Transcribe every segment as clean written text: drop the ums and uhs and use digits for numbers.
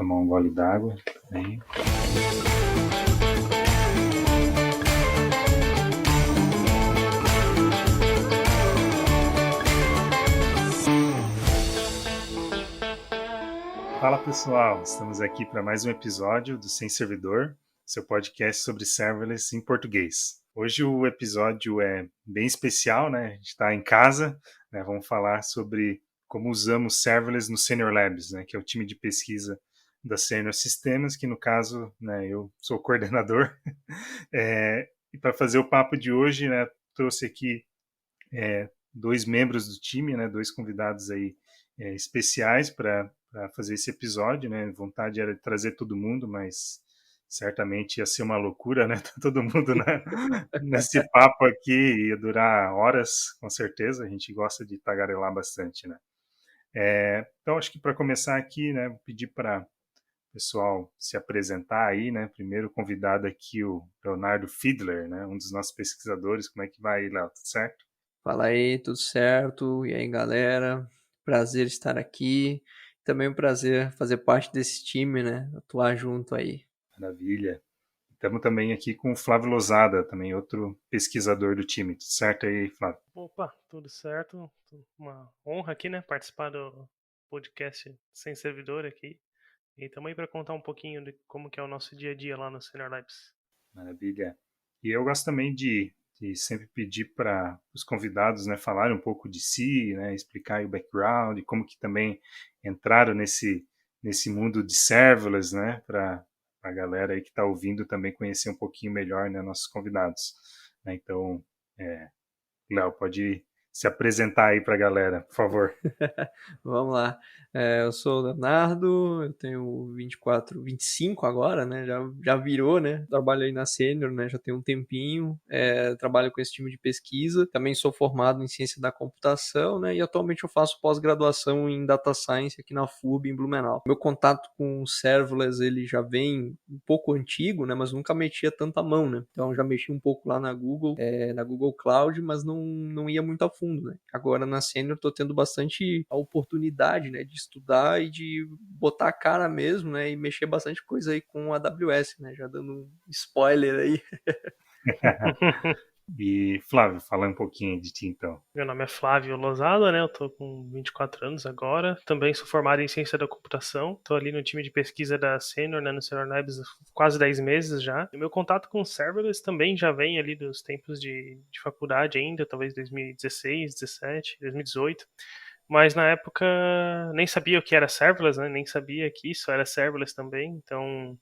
tomar um gole d'água também. Fala pessoal, estamos aqui para mais um episódio do Sem Servidor, seu podcast sobre serverless em português. Hoje o episódio é bem especial, né? A gente está em casa, né? Vamos falar sobre como usamos serverless no Senior Labs, né? Que é o time de pesquisa da Senior Sistemas, que no caso, né, eu sou o coordenador. E para fazer o papo de hoje, né, trouxe aqui dois membros do time, né, dois convidados aí especiais para fazer esse episódio, né? Vontade era de trazer todo mundo, mas certamente ia ser uma loucura, né? Tá todo mundo nesse papo aqui, ia durar horas, com certeza. A gente gosta de tagarelar bastante, né? Então, acho que para começar aqui, né, vou pedir para o pessoal se apresentar aí, né? Primeiro convidado aqui, o Leonardo Fiedler, né? Um dos nossos pesquisadores. Como é que vai aí, Léo? Tudo certo? Fala aí, tudo certo? E aí, galera? Prazer estar aqui. Também um prazer fazer parte desse time, né? Atuar junto aí. Maravilha. Estamos também aqui com o Flávio Lozada, também outro pesquisador do time. Tudo certo aí, Flávio? Opa, tudo certo. Uma honra aqui, né? Participar do podcast Sem Servidor aqui. E também para contar um pouquinho de como que é o nosso dia a dia lá no Senior Labs. Maravilha. E eu gosto também de sempre pedir para os convidados, né, falarem um pouco de si, né, explicar aí o background, e como que também entraram nesse mundo de serverless, né, para a galera aí que está ouvindo também conhecer um pouquinho melhor, né, nossos convidados. Né? Então, Léo, pode se apresentar aí para a galera, por favor. Vamos lá. Eu sou o Leonardo, eu tenho 24, 25 agora, né? Já virou, né? Trabalho aí na Sênior, né? Já tem um tempinho. Trabalho com esse time de pesquisa. Também sou formado em ciência da computação, né? E atualmente eu faço pós-graduação em Data Science aqui na FURB, em Blumenau. Meu contato com o serverless, ele já vem um pouco antigo, né? Mas nunca mexia tanta mão, né? Então já mexi um pouco lá na Google Cloud, mas não ia muito a fundo, né? Agora na Sênior eu tô tendo bastante a oportunidade, né, de estudar e de botar a cara mesmo, né, e mexer bastante coisa aí com a AWS, né, já dando um spoiler aí. E, Flávio, fala um pouquinho de ti, então. Meu nome é Flávio Lozada, né? Eu tô com 24 anos agora. Também sou formado em ciência da computação. Tô ali no time de pesquisa da Senior, né, no Senior Labs, há quase 10 meses já. E meu contato com serverless também já vem ali dos tempos de faculdade ainda, talvez 2016, 17, 2018. Mas na época nem sabia o que era serverless, né? Nem sabia que isso era serverless também. Então,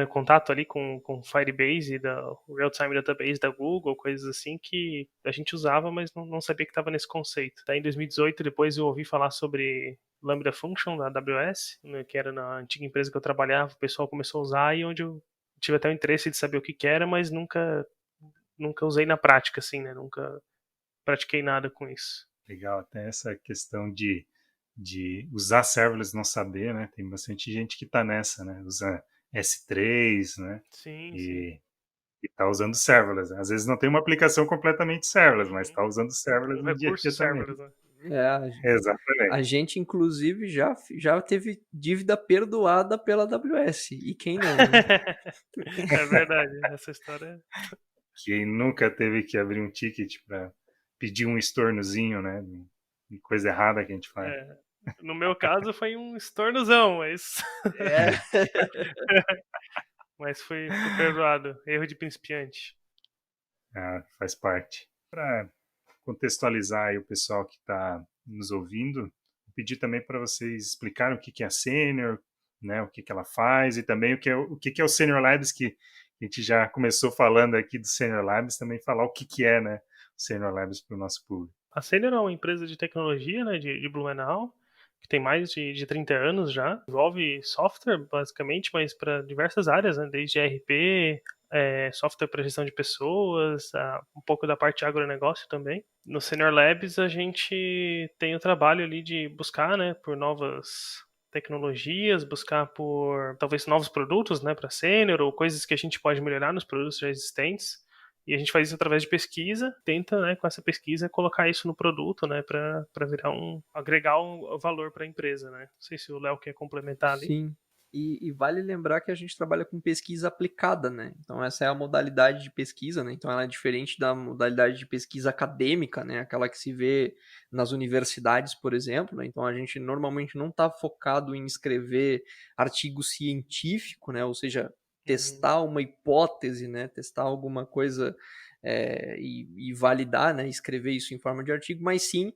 contato ali com Firebase, da Real-Time Database da Google, coisas assim que a gente usava, mas não sabia que estava nesse conceito. Daí em 2018, depois eu ouvi falar sobre Lambda Function da AWS, né, que era na antiga empresa que eu trabalhava, o pessoal começou a usar e onde eu tive até o interesse de saber o que era, mas nunca usei na prática, assim, né? Nunca pratiquei nada com isso. Legal, até essa questão de usar serverless não saber, né? Tem bastante gente que está nessa, né? Usa S3, né? Sim, sim. E está usando serverless. Às vezes não tem uma aplicação completamente serverless, mas Uhum. está usando serverless Um no dia a recurso dia também. serverless, né? A Exatamente. gente, inclusive, já teve dívida perdoada pela AWS. E quem não, né? É verdade, essa história. Quem nunca teve que abrir um ticket para pedir um estornozinho, né? De coisa errada que a gente faz. É, no meu caso foi um estornozão, mas, É. mas fui perdoado. Erro de principiante. Ah, faz parte. Para contextualizar aí o pessoal que está nos ouvindo, vou pedir também para vocês explicarem o que é a Senior, né, o que ela faz e também o que é o Senior Labs, que a gente já começou falando aqui do Senior Labs, também falar o que é, né, o Senior Labs para o nosso público. A Senior é uma empresa de tecnologia, né, de Blumenau, que tem mais de 30 anos já. Envolve software, basicamente, mas para diversas áreas, né, desde ERP, software para gestão de pessoas, um pouco da parte de agronegócio também. No Senior Labs, a gente tem o trabalho ali de buscar, né, por novas tecnologias, buscar por talvez novos produtos, né, para Senior, ou coisas que a gente pode melhorar nos produtos já existentes. E a gente faz isso através de pesquisa, tenta, né, com essa pesquisa, colocar isso no produto, né, para virar agregar um valor para a empresa, né. Não sei se o Léo quer complementar ali. Sim. E vale lembrar que a gente trabalha com pesquisa aplicada, né? Então essa é a modalidade de pesquisa, né? Então ela é diferente da modalidade de pesquisa acadêmica, né? Aquela que se vê nas universidades, por exemplo, né? Então a gente normalmente não está focado em escrever artigo científico, né? Ou seja, testar uma hipótese, né? Testar alguma coisa e validar, né? Escrever isso em forma de artigo, mas sim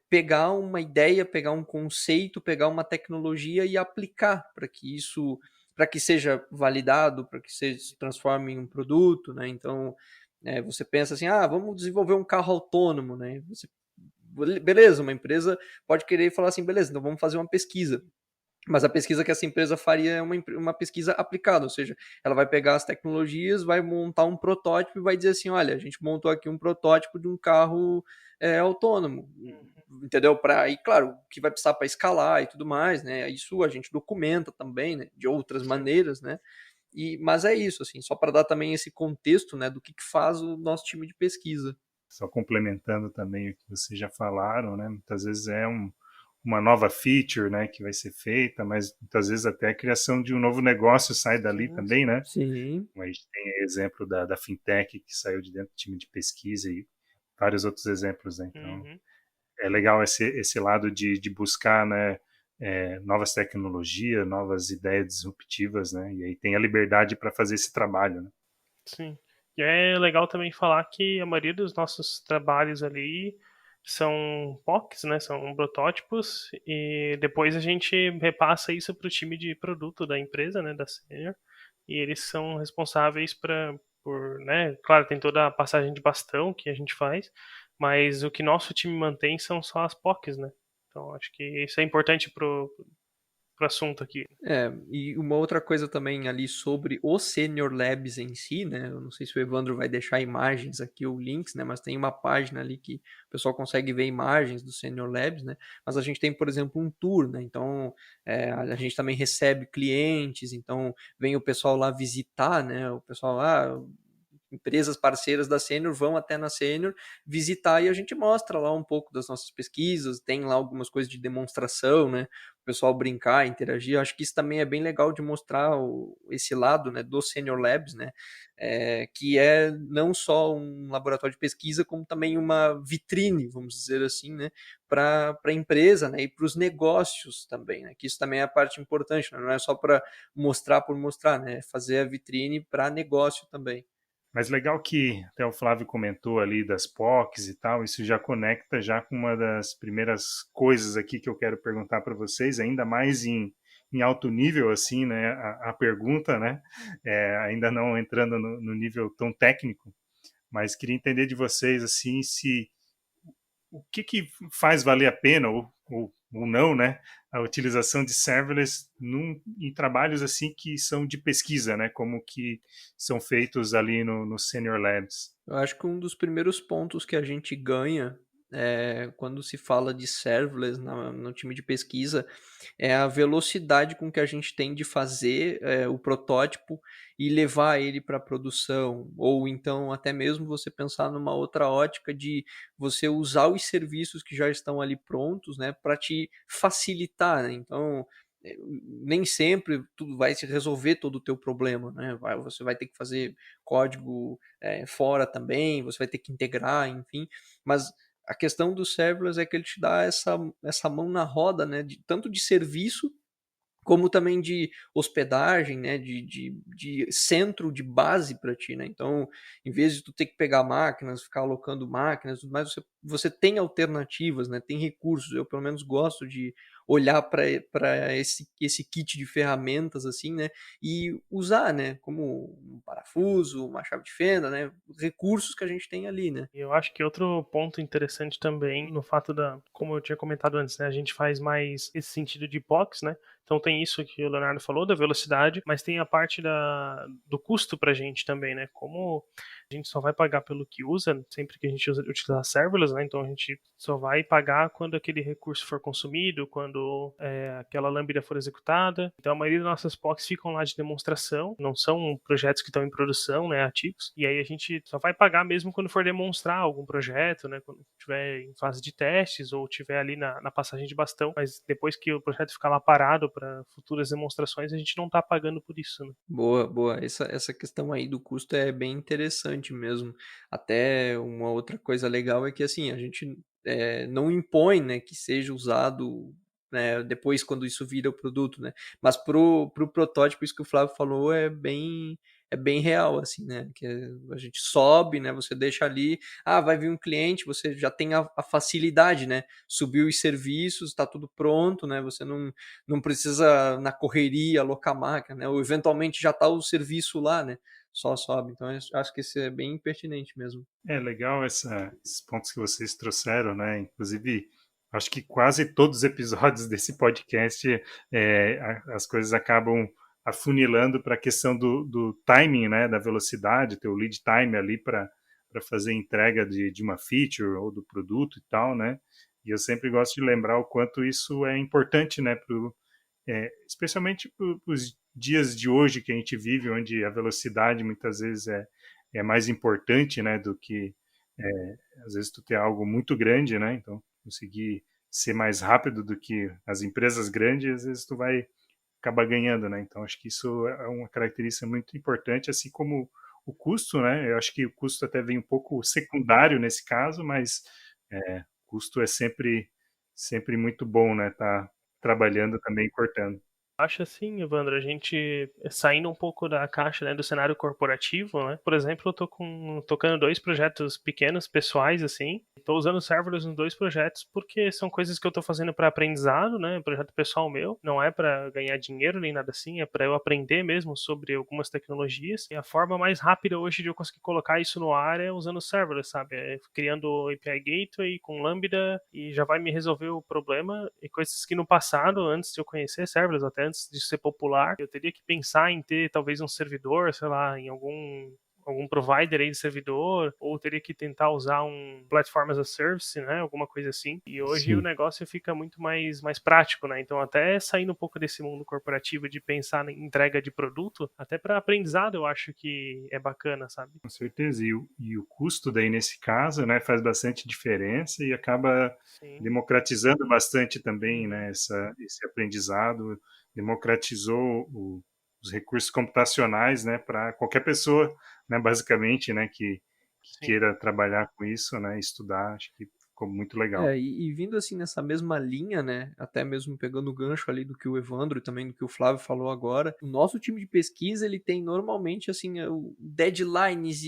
pegar uma ideia, pegar um conceito, pegar uma tecnologia e aplicar para que seja validado, para que se transforme em um produto, né? Então, você pensa assim, vamos desenvolver um carro autônomo, né? Beleza, uma empresa pode querer falar assim, beleza, então vamos fazer uma pesquisa. Mas a pesquisa que essa empresa faria é uma pesquisa aplicada, ou seja, ela vai pegar as tecnologias, vai montar um protótipo e vai dizer assim, olha, a gente montou aqui um protótipo de um carro autônomo, entendeu? E claro, que vai precisar para escalar e tudo mais, né? Isso a gente documenta também, né? De outras maneiras, né? Mas é isso, assim, só para dar também esse contexto, né? Do que faz o nosso time de pesquisa. Só complementando também o que vocês já falaram, né? Muitas vezes uma nova feature, né, que vai ser feita, mas muitas vezes até a criação de um novo negócio sai dali também, né? Sim. A gente tem exemplo da fintech que saiu de dentro do time de pesquisa e vários outros exemplos, né? Então, é legal esse lado de buscar, né, novas tecnologias, novas ideias disruptivas, né? E aí tem a liberdade para fazer esse trabalho, né? Sim. E é legal também falar que a maioria dos nossos trabalhos ali são POCs, né? São protótipos, e depois a gente repassa isso para o time de produto da empresa, né? Da Senior, e eles são responsáveis por, né? Claro, tem toda a passagem de bastão que a gente faz, mas o que nosso time mantém são só as POCs, né? Então acho que isso é importante pro assunto aqui. E uma outra coisa também ali sobre o Senior Labs em si, né? Eu não sei se o Evandro vai deixar imagens aqui ou links, né? Mas tem uma página ali que o pessoal consegue ver imagens do Senior Labs, né? Mas a gente tem, por exemplo, um tour, né? Então a gente também recebe clientes, então vem o pessoal lá visitar, né? O pessoal lá, empresas parceiras da Senior vão até na Senior visitar e a gente mostra lá um pouco das nossas pesquisas, tem lá algumas coisas de demonstração, né? O pessoal brincar, interagir. Eu acho que isso também é bem legal de mostrar esse lado, né, do Senior Labs, né? Que é não só um laboratório de pesquisa, como também uma vitrine, vamos dizer assim, né? Para a empresa, né? E para os negócios também, né? Que isso também é a parte importante, né? Não é só para mostrar por mostrar, né? Fazer a vitrine para negócio também. Mas legal que até o Flávio comentou ali das POCs e tal, isso já conecta já com uma das primeiras coisas aqui que eu quero perguntar para vocês, ainda mais em alto nível, assim, né, a pergunta, né, ainda não entrando no nível tão técnico, mas queria entender de vocês, assim, se o que faz valer a pena ou não, né, a utilização de serverless em trabalhos assim que são de pesquisa, né, como que são feitos ali no Senior Labs. Eu acho que um dos primeiros pontos que a gente ganha quando se fala de serverless no time de pesquisa é a velocidade com que a gente tem de fazer o protótipo e levar ele para a produção, ou então até mesmo você pensar numa outra ótica de você usar os serviços que já estão ali prontos, né, para te facilitar, né? Então nem sempre tudo vai se resolver todo o teu problema, né? Você vai ter que fazer código fora também, você vai ter que integrar, enfim, mas a questão do serverless é que ele te dá essa mão na roda, né, tanto de serviço como também de hospedagem, né, de centro de base para ti, né? Então, em vez de tu ter que pegar máquinas, ficar alocando máquinas, tudo mais, você tem alternativas, né? Tem recursos. Eu pelo menos gosto de olhar para esse kit de ferramentas assim, né? E usar, né? Como um parafuso, uma chave de fenda, né? Recursos que a gente tem ali, né? Eu acho que outro ponto interessante também no fato como eu tinha comentado antes, né, a gente faz mais esse sentido de POCs, né? Então tem isso que o Leonardo falou da velocidade, mas tem a parte do custo pra gente também, né? Como A gente só vai pagar pelo que usa, sempre que a gente utilizar serverless, né? Então a gente só vai pagar quando aquele recurso for consumido, quando aquela lambda for executada. Então a maioria das nossas POCs ficam lá de demonstração, não são projetos que estão em produção, né, ativos. E aí a gente só vai pagar mesmo quando for demonstrar algum projeto, né, quando estiver em fase de testes ou estiver ali na passagem de bastão. Mas depois que o projeto ficar lá parado para futuras demonstrações, a gente não está pagando por isso, né? Boa, boa. Essa questão aí do custo é bem interessante mesmo. Até uma outra coisa legal é que assim, a gente não impõe, né, que seja usado, né, depois quando isso vira o produto, né? Mas pro protótipo, isso que o Flávio falou é bem real, assim, né? Que a gente sobe, né? Você deixa ali, vai vir um cliente, você já tem a facilidade, né? Subiu os serviços, está tudo pronto, né? Você não precisa na correria alocar máquina, né? Ou eventualmente já está o serviço lá, né? Só sobe. Então eu acho que isso é bem pertinente mesmo. É legal esses pontos que vocês trouxeram, né? Inclusive, acho que quase todos os episódios desse podcast as coisas acabam afunilando para a questão do timing, né? Da velocidade, ter o lead time ali para fazer entrega de uma feature ou do produto e tal, né? E eu sempre gosto de lembrar o quanto isso é importante, né? Especialmente para os dias de hoje que a gente vive, onde a velocidade muitas vezes é mais importante, né, do que às vezes tu ter algo muito grande, né? Então conseguir ser mais rápido do que as empresas grandes, às vezes tu vai acabar ganhando, né? Então acho que isso é uma característica muito importante, assim como o custo, né? Eu acho que o custo até vem um pouco secundário nesse caso, mas custo é sempre muito bom, né? Tá trabalhando também cortando. Acho assim, Evandro, a gente saindo um pouco da caixa, né, do cenário corporativo, né? Por exemplo, eu tô tocando 2 projetos pequenos, pessoais, assim. Tô usando serverless nos 2 projetos porque são coisas que eu tô fazendo para aprendizado, né? Projeto pessoal meu, não é para ganhar dinheiro nem nada assim, é para eu aprender mesmo sobre algumas tecnologias. E a forma mais rápida hoje de eu conseguir colocar isso no ar é usando serverless, sabe? Criando API Gateway com Lambda e já vai me resolver o problema e coisas que no passado, antes de eu conhecer serverless, até antes de ser popular, eu teria que pensar em ter talvez um servidor, sei lá, em algum provider aí de servidor, ou teria que tentar usar um platform as a service, né, alguma coisa assim. E hoje o Sim. negócio fica muito mais prático, né? Então até saindo um pouco desse mundo corporativo de pensar em entrega de produto, até para aprendizado eu acho que é bacana, sabe? Com certeza. E o custo daí, nesse caso, né, faz bastante diferença e acaba Sim. democratizando bastante também, Uhum. né, esse aprendizado, democratizou os recursos computacionais, né, para qualquer pessoa, né, basicamente, né, que Sim. queira trabalhar com isso, né, estudar. Acho que ficou muito legal. E vindo assim nessa mesma linha, né, até mesmo pegando o gancho ali do que o Evandro e também do que o Flávio falou agora, o nosso time de pesquisa, ele tem normalmente, assim, deadlines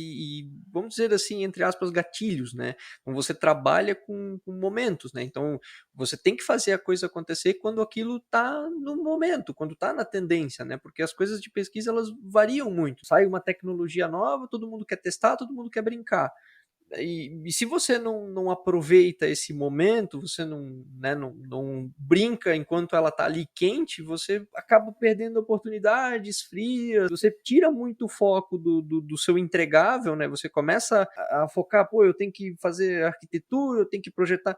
vamos dizer assim, entre aspas, gatilhos, né, então você trabalha com momentos, né, então você tem que fazer a coisa acontecer quando aquilo tá no momento, quando tá na tendência, né, porque as coisas de pesquisa, elas variam muito, sai uma tecnologia nova, todo mundo quer testar, todo mundo quer brincar, e se você não aproveita esse momento, você não brinca enquanto ela está ali quente, você acaba perdendo oportunidades, esfria, você tira muito o foco do seu entregável, né? Você começa a focar, pô, eu tenho que fazer arquitetura, eu tenho que projetar.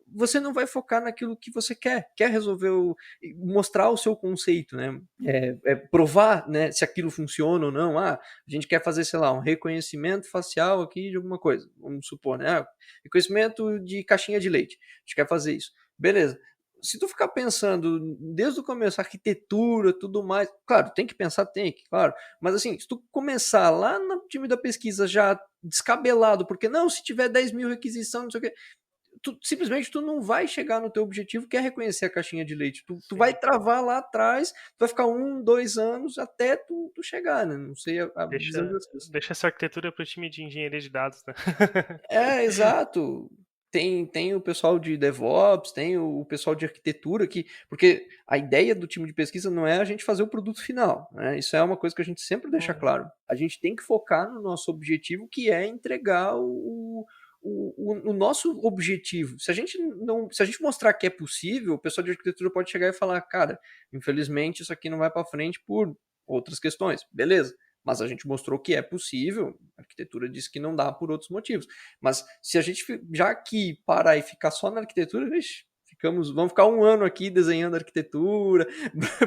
Você não vai focar naquilo que você quer resolver, mostrar o seu conceito, né? Provar, né, se aquilo funciona ou não. A gente quer fazer, sei lá, um reconhecimento facial aqui de alguma coisa, vamos supor, né? Reconhecimento de caixinha de leite. A gente quer fazer isso. Beleza. Se tu ficar pensando desde o começo, arquitetura, tudo mais, claro, tem que pensar, claro, mas assim, se tu começar lá no time da pesquisa já descabelado, porque não, se tiver 10 mil requisição, não sei o quê, simplesmente tu não vai chegar no teu objetivo, que é reconhecer a caixinha de leite. Tu vai travar lá atrás, tu vai ficar 1, 2 anos até tu chegar, né? Não sei a visão de vocês. Deixa essa arquitetura para o time de engenharia de dados, né? Exato. Tem o pessoal de DevOps, tem o pessoal de arquitetura que, porque a ideia do time de pesquisa não é a gente fazer o produto final, né? Isso é uma coisa que a gente sempre deixa Uhum. claro. A gente tem que focar no nosso objetivo, que é entregar o nosso objetivo. Se a gente mostrar que é possível, o pessoal de arquitetura pode chegar e falar, cara, infelizmente isso aqui não vai para frente por outras questões. Beleza? Mas a gente mostrou que é possível, a arquitetura diz que não dá por outros motivos. Mas se a gente já aqui parar e ficar só na arquitetura, vamos ficar um ano aqui desenhando arquitetura,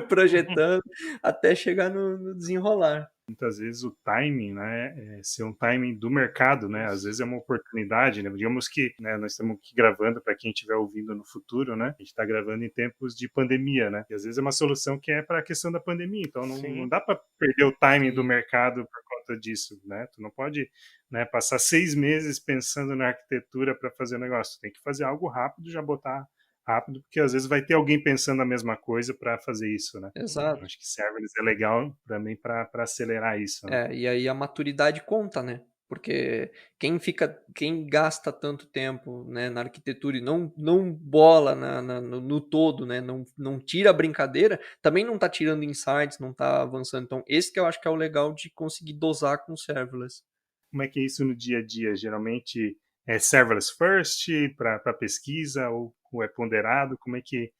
projetando, até chegar no desenrolar. Muitas vezes o timing, né, ser um timing do mercado, né, às vezes é uma oportunidade, né, digamos que, né, nós estamos aqui gravando para quem estiver ouvindo no futuro, né, a gente está gravando em tempos de pandemia, né, e às vezes é uma solução que é para a questão da pandemia, então não dá para perder o timing do mercado por conta disso, né, tu não pode, né, passar 6 meses pensando na arquitetura para fazer o negócio, tu tem que fazer algo rápido, já botar rápido, porque às vezes vai ter alguém pensando a mesma coisa para fazer isso, né? Exato. Eu acho que serverless é legal também para acelerar isso, né? E aí a maturidade conta, né? Porque quem gasta tanto tempo, né, na arquitetura e não bola no todo, né, não tira a brincadeira, também não está tirando insights, não está avançando. Então, esse que eu acho que é o legal de conseguir dosar com serverless. Como é que é isso no dia a dia? Geralmente é serverless first para pesquisa ou é ponderado? Como é que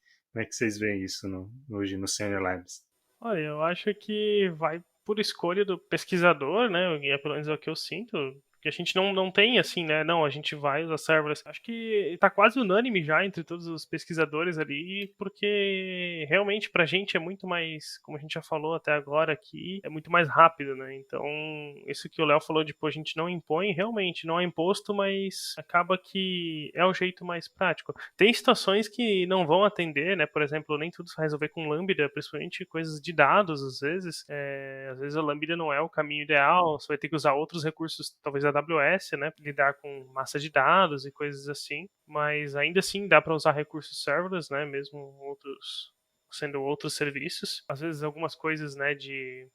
vocês veem isso hoje no Senior Labs? Olha, eu acho que vai por escolha do pesquisador, né? E pelo menos é o que eu sinto. Que a gente não tem assim, né? Não, a gente vai usar serverless. Acho que tá quase unânime já entre todos os pesquisadores ali, porque realmente pra gente é muito mais, como a gente já falou até agora aqui, é muito mais rápido, né? Então, isso que o Léo falou de, pô, a gente não impõe, realmente, não é imposto, mas acaba que é o jeito mais prático. Tem situações que não vão atender, né? Por exemplo, nem tudo se vai resolver com Lambda, principalmente coisas de dados, às vezes. Às vezes a Lambda não é o caminho ideal, você vai ter que usar outros recursos, talvez a AWS, né, lidar com massa de dados e coisas assim, mas ainda assim dá para usar recursos serverless, né, mesmo sendo outros serviços. Às vezes algumas coisas, né, de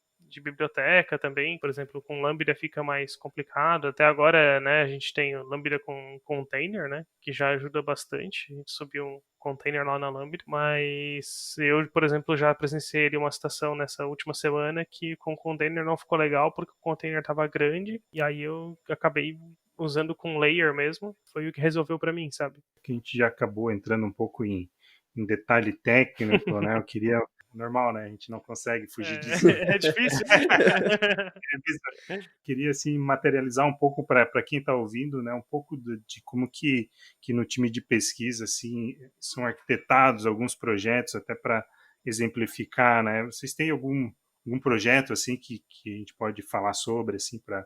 biblioteca também, por exemplo, com Lambda fica mais complicado. Até agora, né, a gente tem o Lambda com container, né, que já ajuda bastante. A gente subiu um container lá na Lambda, mas eu, por exemplo, já presenciei uma situação nessa última semana que com o container não ficou legal porque o container estava grande e aí eu acabei usando com layer mesmo, foi o que resolveu para mim, sabe? Que a gente já acabou entrando um pouco em detalhe técnico, né? Eu queria normal, né? A gente não consegue fugir disso. É difícil. Queria assim materializar um pouco para quem está ouvindo, né? Um pouco de como que no time de pesquisa assim são arquitetados alguns projetos até para exemplificar, né? Vocês têm algum projeto assim que a gente pode falar sobre assim para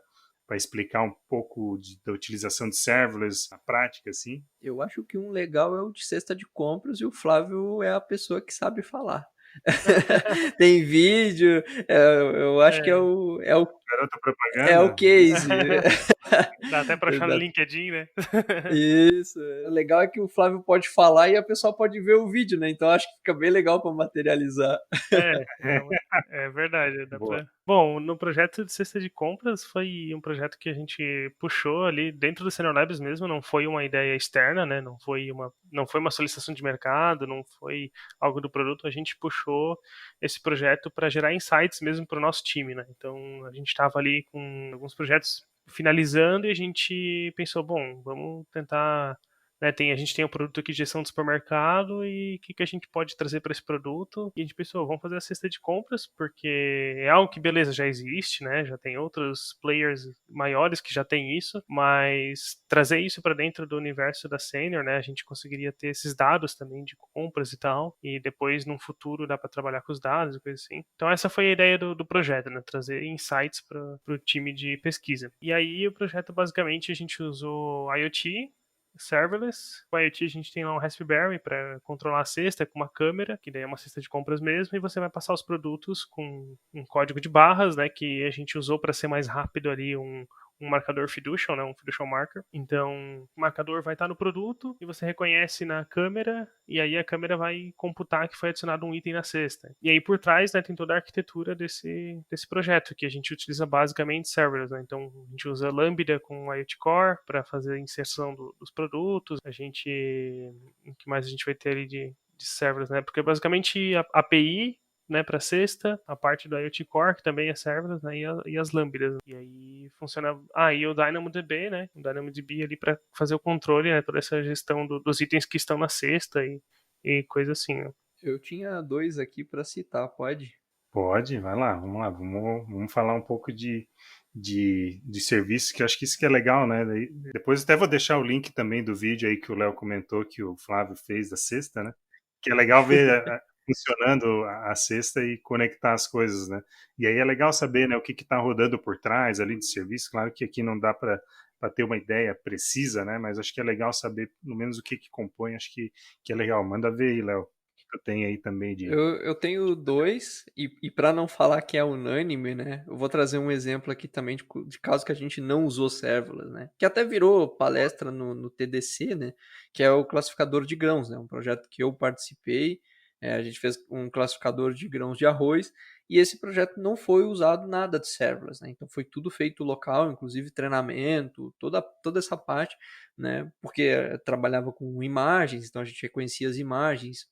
explicar um pouco da utilização de serverless na prática, assim? Eu acho que um legal é o de cesta de compras e o Flávio é a pessoa que sabe falar. Tem vídeo, eu acho que é o Garota propaganda? case. Dá até pra achar no LinkedIn, né? Isso. O legal é que o Flávio pode falar e a pessoa pode ver o vídeo, né? Então acho que fica bem legal para materializar. É verdade. Bom, no projeto de cesta de compras foi um projeto que a gente puxou ali dentro do Senior Labs mesmo, não foi uma ideia externa, né? Não foi uma solicitação de mercado, não foi algo do produto, a gente puxou esse projeto para gerar insights mesmo para o nosso time, né? Então a gente estava ali com alguns projetos finalizando e a gente pensou, bom, vamos tentar, né, a gente tem um produto aqui de gestão de supermercado e o que a gente pode trazer para esse produto? E a gente pensou, vamos fazer a cesta de compras, porque é algo que, beleza, já existe, né? Já tem outros players maiores que já tem isso, mas trazer isso para dentro do universo da Senior, né? A gente conseguiria ter esses dados também de compras e tal, e depois, num futuro, dá para trabalhar com os dados e coisa assim. Então, essa foi a ideia do projeto, né? Trazer insights para o time de pesquisa. E aí, o projeto, basicamente, a gente usou IoT, serverless. Com a IoT a gente tem lá um Raspberry para controlar a cesta com uma câmera, que daí é uma cesta de compras mesmo, e você vai passar os produtos com um código de barras, né, que a gente usou para ser mais rápido ali um marcador fiducial, né, um fiducial marker. Então, o marcador vai estar no produto e você reconhece na câmera e aí a câmera vai computar que foi adicionado um item na cesta. E aí por trás, né, tem toda a arquitetura desse projeto, que a gente utiliza basicamente serverless, né? Então, a gente usa Lambda com IoT Core para fazer a inserção dos produtos. O que mais a gente vai ter ali de serverless, né? Porque basicamente a API, né, para cesta, a parte do IoT Core, que também é serverless, né, e as lambdas. E aí funciona... e o DynamoDB, né, o DynamoDB ali para fazer o controle, né, toda essa gestão dos itens que estão na cesta e coisa assim, né. Eu tinha 2 aqui para citar, pode? Pode, vai lá, vamos lá, vamos falar um pouco de serviço, que eu acho que isso que é legal, né? Depois até vou deixar o link também do vídeo aí que o Léo comentou, que o Flávio fez da cesta, né? Que é legal ver funcionando a cesta e conectar as coisas, né? E aí é legal saber, né, o que está rodando por trás ali de serviço. Claro que aqui não dá para ter uma ideia precisa, né? Mas acho que é legal saber, pelo menos, o que compõe. Acho que é legal. Manda ver aí, Léo, o que eu tenho aí também de. Eu tenho dois, e para não falar que é unânime, né? Eu vou trazer um exemplo aqui também de caso que a gente não usou serverless, né? Que até virou palestra no TDC, né? Que é o classificador de grãos, né? Um projeto que eu participei. A gente fez um classificador de grãos de arroz, e esse projeto não foi usado nada de serverless, né? Então foi tudo feito local, inclusive treinamento, toda essa parte, né? Porque trabalhava com imagens, então a gente reconhecia as imagens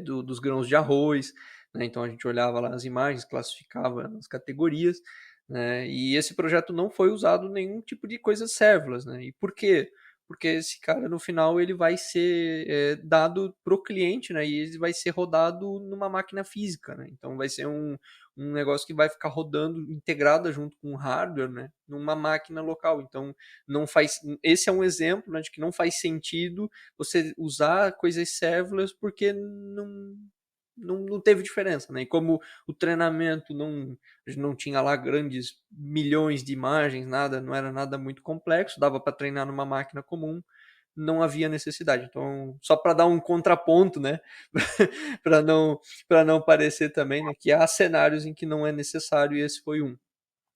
dos grãos de arroz, né? Então a gente olhava lá as imagens, classificava nas categorias, né? E esse projeto não foi usado nenhum tipo de coisa serverless, né? E por quê? Porque esse cara no final ele vai ser dado para o cliente, né? E ele vai ser rodado numa máquina física, né? Então vai ser um negócio que vai ficar rodando integrada junto com o hardware, né? Numa máquina local. Então não faz. Esse é um exemplo, né, de que não faz sentido você usar coisas serverless porque não teve diferença, né? E como o treinamento a gente não tinha lá grandes milhões de imagens, nada, não era nada muito complexo, dava para treinar numa máquina comum, não havia necessidade. Então, só para dar um contraponto, né? Para não parecer também, né, que há cenários em que não é necessário, e esse foi um.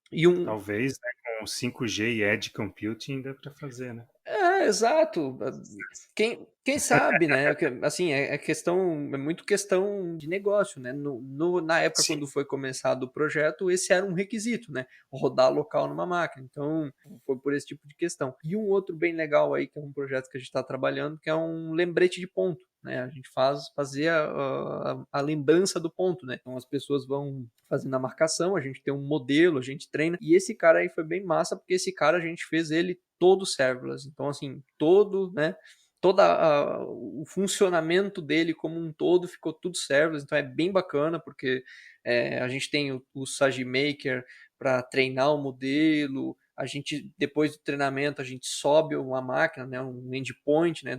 E um, Talvez, né, com 5G e Edge Computing dá para fazer, né? exato. Quem sabe, né? Assim, é questão, é muito questão de negócio, né? Na época, Sim. quando foi começado o projeto, esse era um requisito, né? Rodar local numa máquina. Então, foi por esse tipo de questão. E um outro bem legal aí, que é um projeto que a gente está trabalhando, que é um lembrete de ponto. Né, a gente fazer a lembrança do ponto, né? Então as pessoas vão fazendo a marcação, a gente tem um modelo, a gente treina. E esse cara aí foi bem massa, porque esse cara a gente fez ele todo serverless. Então, assim, né? O funcionamento dele como um todo ficou tudo serverless. Então é bem bacana, porque a gente tem o SageMaker para treinar o modelo. A gente, depois do treinamento, a gente sobe uma máquina, né, um endpoint, né,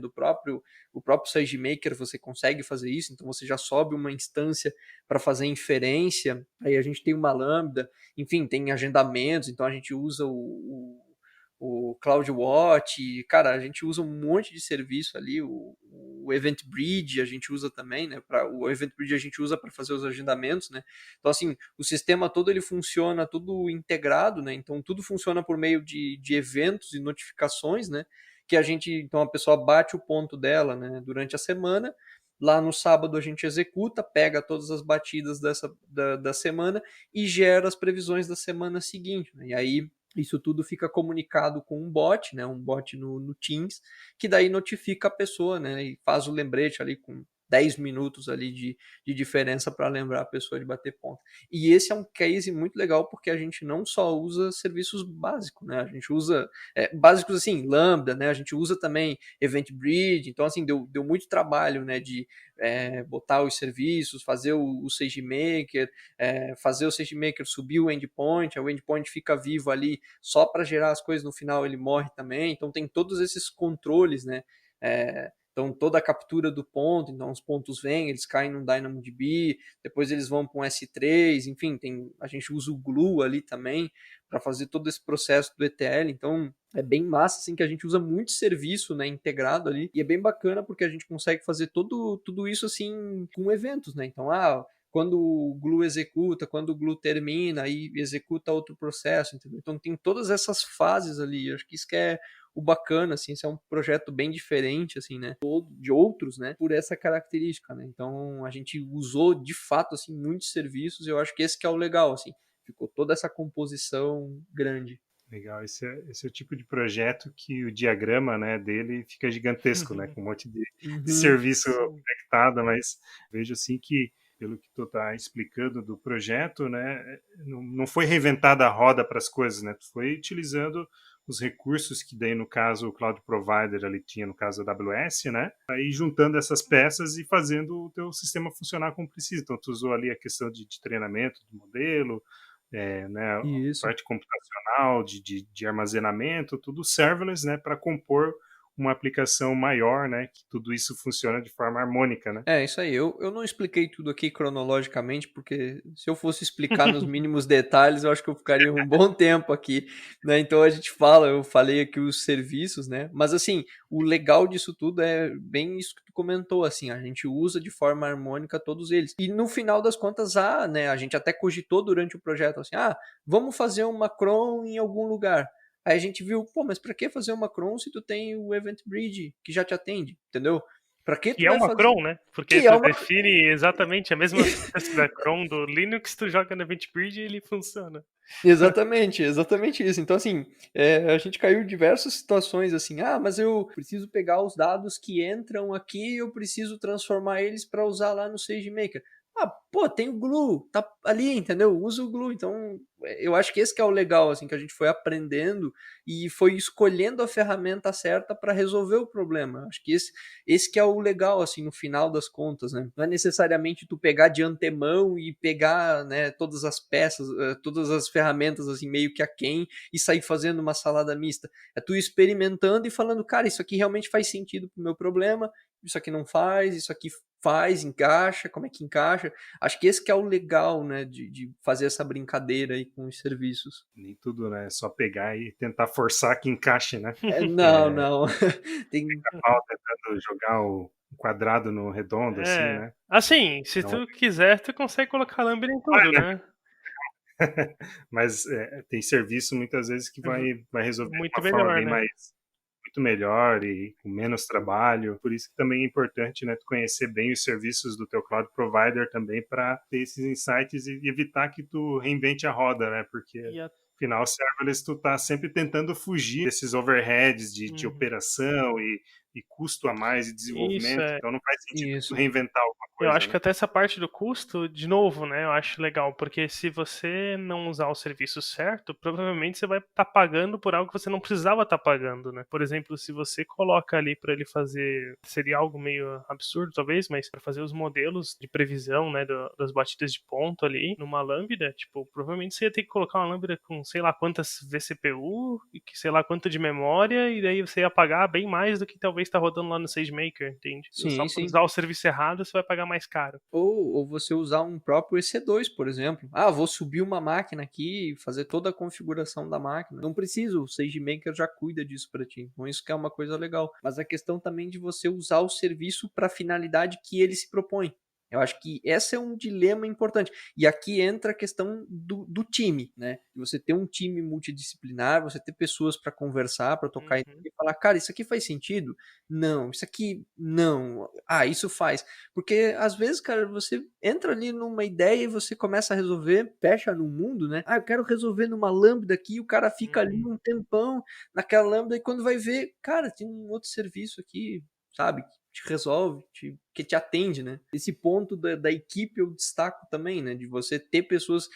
o próprio SageMaker, você consegue fazer isso, então você já sobe uma instância para fazer inferência, aí a gente tem uma lambda, enfim, tem agendamentos, então a gente usa o CloudWatch, cara, a gente usa um monte de serviço ali, o EventBridge a gente usa também, né? O EventBridge a gente usa para fazer os agendamentos, né? Então, assim, o sistema todo ele funciona tudo integrado, né? Então, tudo funciona por meio de eventos e notificações, né? Então a pessoa bate o ponto dela, né? Durante a semana. Lá no sábado a gente executa, pega todas as batidas da semana e gera as previsões da semana seguinte, né? E aí isso tudo fica comunicado com um bot, né? Um bot no Teams, que daí notifica a pessoa, né? E faz o lembrete ali com 10 minutos ali de diferença para lembrar a pessoa de bater ponto. E esse é um case muito legal porque a gente não só usa serviços básicos, né? A gente usa básicos assim, Lambda, né? A gente usa também EventBridge, então assim, deu muito trabalho, né? De botar os serviços, fazer o SageMaker, fazer o SageMaker subir o endpoint, o endpoint fica vivo ali só para gerar as coisas, no final ele morre também, então tem todos esses controles, né? Então toda a captura do ponto, então os pontos vêm, eles caem no DynamoDB, depois eles vão para um S3, enfim, a gente usa o Glue ali também para fazer todo esse processo do ETL, então é bem massa, assim, que a gente usa muito serviço, né, integrado ali, e é bem bacana porque a gente consegue fazer tudo isso, assim, com eventos, né, então, quando o Glue executa, quando o Glue termina, aí executa outro processo, entendeu? Então tem todas essas fases ali, eu acho que isso que é o bacana, assim, esse é um projeto bem diferente, assim, né, de outros, né, por essa característica, né, então a gente usou, de fato, assim, muitos serviços, e eu acho que esse que é o legal, assim, ficou toda essa composição grande. Legal, esse é o tipo de projeto que o diagrama, né, dele fica gigantesco, né, com um monte de Uhum. serviço conectado, mas vejo assim que, pelo que tu está explicando do projeto, né, não foi reinventada a roda para as coisas, né, tu foi utilizando os recursos que daí, no caso, o Cloud Provider ali tinha, no caso da AWS, né? Aí juntando essas peças e fazendo o teu sistema funcionar como precisa. Então, tu usou ali a questão de treinamento do modelo, né, a Isso. parte computacional, de armazenamento, tudo serverless, né, para compor uma aplicação maior, né, que tudo isso funciona de forma harmônica, né? Isso aí. Eu não expliquei tudo aqui cronologicamente, porque se eu fosse explicar nos mínimos detalhes, eu acho que eu ficaria um bom tempo aqui, né? Então a gente eu falei aqui os serviços, né? Mas assim, o legal disso tudo é bem isso que tu comentou, assim, a gente usa de forma harmônica todos eles. E no final das contas, né, a gente até cogitou durante o projeto, assim, vamos fazer uma cron em algum lugar. Aí a gente viu, pô, mas pra que fazer uma cron se tu tem o Event Bridge que já te atende, entendeu? Pra que tu Que é vai uma fazer? cron, né? Porque Que é tu uma. define exatamente a mesma sintaxe da cron do Linux, tu joga no EventBridge e ele funciona. Exatamente isso. Então, assim, a gente caiu em diversas situações, assim, mas eu preciso pegar os dados que entram aqui, eu preciso transformar eles para usar lá no SageMaker. Pô, tem o Glue, tá ali, entendeu? Usa o Glue. Então, eu acho que esse que é o legal, assim, que a gente foi aprendendo e foi escolhendo a ferramenta certa para resolver o problema. Acho que esse que é o legal, assim, no final das contas, né? Não é necessariamente tu pegar de antemão e pegar, né, todas as peças, todas as ferramentas, assim, meio que a quem e sair fazendo uma salada mista. É tu experimentando e falando, cara, isso aqui realmente faz sentido pro meu problema, isso aqui não faz, isso aqui faz, encaixa, como é que encaixa. Acho que esse que é o legal, né, de fazer essa brincadeira aí com os serviços. Nem tudo, né? É só pegar e tentar forçar que encaixe, né? Não. Tem... Pau tentando jogar o quadrado no redondo, assim, É. né? Assim, se Então, tu quiser, tu consegue colocar lambda em tudo, né? mas tem serviço muitas vezes que vai resolver de Muito uma forma melhor, bem né? mais muito melhor e com menos trabalho. Por isso que também é importante, né, tu conhecer bem os serviços do teu cloud provider também para ter esses insights e evitar que tu reinvente a roda, né? Porque E a... afinal, serverless tu tá sempre tentando fugir desses overheads de Uhum. operação e custo a mais e Isso desenvolvimento. é. Então não faz sentido tu Isso. reinventar alguma Eu coisa, acho que né? até essa parte do custo, de novo, né? Eu acho legal, porque se você não usar o serviço certo, provavelmente você vai estar pagando por algo que você não precisava estar pagando, né? Por exemplo, se você coloca ali para ele fazer, seria algo meio absurdo talvez, mas para fazer os modelos de previsão, né, das batidas de ponto ali numa lambda, tipo, provavelmente você ia ter que colocar uma lambda com sei lá quantas vCPU e que sei lá quanto de memória e daí você ia pagar bem mais do que talvez está rodando lá no SageMaker, entende? Só Sim, por sim. usar o serviço errado, você vai pagar mais caro. Ou você usar um próprio EC2, por exemplo. Vou subir uma máquina aqui e fazer toda a configuração da máquina. Não preciso, o SageMaker já cuida disso para ti. Então isso que é uma coisa legal. Mas a questão também de você usar o serviço para a finalidade que ele se propõe. Eu acho que esse é um dilema importante. E aqui entra a questão do time, né? Você ter um time multidisciplinar, você ter pessoas para conversar, para tocar ideia Uhum. e falar, cara, isso aqui faz sentido? Não, isso aqui não. Isso faz. Porque às vezes, cara, você entra ali numa ideia e você começa a resolver, fecha no mundo, né? Eu quero resolver numa lambda aqui, o cara fica ali Uhum. um tempão naquela lambda e quando vai ver, cara, tem um outro serviço aqui, sabe? Que te resolve, que te atende, né? Esse ponto da equipe eu destaco também, né? De você ter pessoas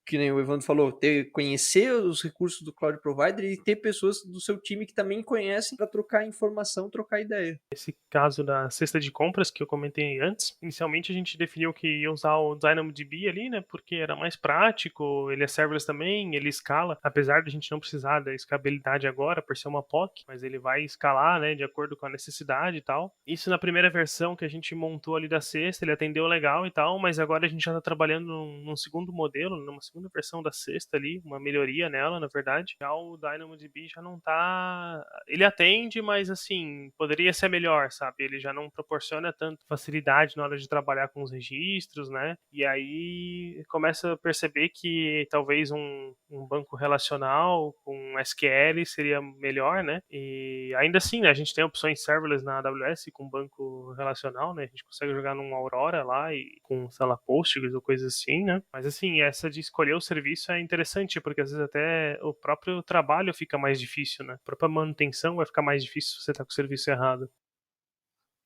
que nem o Evandro falou, conhecer os recursos do Cloud Provider e ter pessoas do seu time que também conhecem para trocar informação, trocar ideia. Esse caso da cesta de compras que eu comentei antes, inicialmente a gente definiu que ia usar o DynamoDB ali, né? Porque era mais prático, ele é serverless também, ele escala, apesar de a gente não precisar da escalabilidade agora por ser uma POC, mas ele vai escalar, né? De acordo com a necessidade e tal. Isso na primeira versão que a gente montou ali da cesta, ele atendeu legal e tal, mas agora a gente já está trabalhando num segundo modelo, numa segunda versão da cesta ali, uma melhoria nela, na verdade. Já o DynamoDB já não tá. Ele atende, mas assim, poderia ser melhor, sabe? Ele já não proporciona tanto facilidade na hora de trabalhar com os registros, né? E aí começa a perceber que talvez um banco relacional com SQL seria melhor, né? E ainda assim, né, a gente tem opções serverless na AWS com banco relacional, né? A gente consegue jogar num Aurora lá e com, sei lá, Postgres ou coisa assim, né? Mas assim, essa de escolher o serviço é interessante, porque às vezes até o próprio trabalho fica mais difícil, né? A própria manutenção vai ficar mais difícil se você tá com o serviço errado.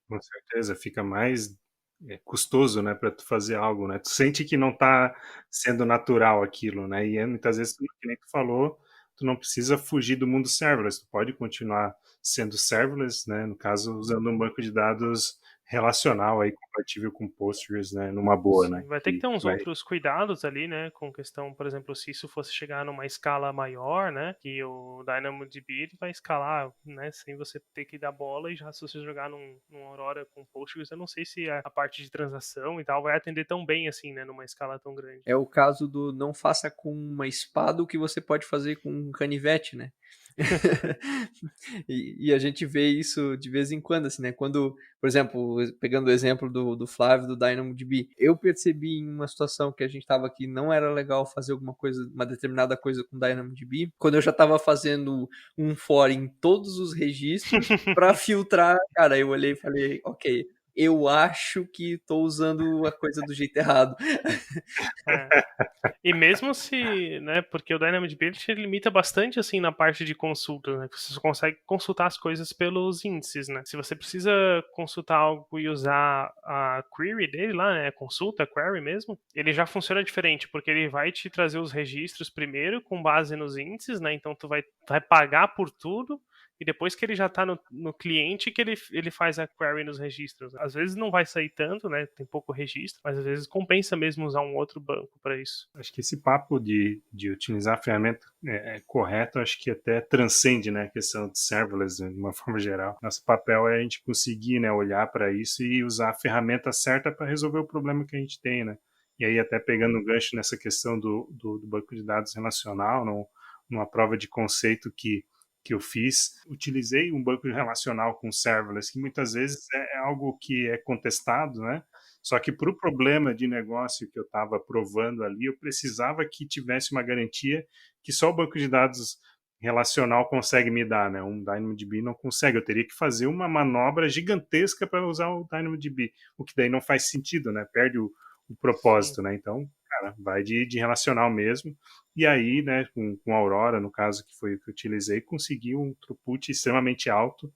Com certeza, fica mais custoso, né, para tu fazer algo, né? Tu sente que não tá sendo natural aquilo, né? E muitas vezes, que nem tu falou, tu não precisa fugir do mundo serverless, tu pode continuar sendo serverless, né, no caso, usando um banco de dados relacional aí compatível com Postgres, né, numa boa, né, Sim, vai ter que ter uns que vai... outros cuidados ali, né, com questão, por exemplo, se isso fosse chegar numa escala maior, né, que o DynamoDB ele vai escalar, né, sem você ter que dar bola, e já se você jogar num Aurora com Postgres, eu não sei se a parte de transação e tal vai atender tão bem assim, né, numa escala tão grande. É o caso do não faça com uma espada o que você pode fazer com um canivete, né? E a gente vê isso de vez em quando, assim, né? Quando, por exemplo, pegando o exemplo do Flávio, do DynamoDB, eu percebi em uma situação que a gente estava aqui, não era legal fazer alguma coisa, uma determinada coisa com DynamoDB, quando eu já estava fazendo um for em todos os registros para filtrar, cara, eu olhei e falei, ok, eu acho que estou usando a coisa do jeito errado. É. E mesmo se, né, porque o DynamoDB ele te limita bastante assim na parte de consulta, né? Você só consegue consultar as coisas pelos índices, né? Se você precisa consultar algo e usar a query dele lá, né, consulta, query mesmo, ele já funciona diferente, porque ele vai te trazer os registros primeiro com base nos índices, né? Então tu vai pagar por tudo. E depois que ele já está no cliente, que ele faz a query nos registros. Às vezes não vai sair tanto, né? Tem pouco registro, mas às vezes compensa mesmo usar um outro banco para isso. Acho que esse papo de utilizar a ferramenta correta, acho que até transcende, né, a questão de serverless, né, de uma forma geral. Nosso papel é a gente conseguir, né, olhar para isso e usar a ferramenta certa para resolver o problema que a gente tem, né? E aí, até pegando um gancho nessa questão do banco de dados relacional, numa prova de conceito que eu fiz, utilizei um banco relacional com serverless, que muitas vezes é algo que é contestado, né? Só que para o problema de negócio que eu estava provando ali, eu precisava que tivesse uma garantia que só o banco de dados relacional consegue me dar, né? Um DynamoDB não consegue. Eu teria que fazer uma manobra gigantesca para usar o DynamoDB, o que daí não faz sentido, né? Perde o propósito, Sim. né? Então, cara, vai de relacional mesmo. E aí, né, com a Aurora, no caso que foi o que eu utilizei, consegui um throughput extremamente alto.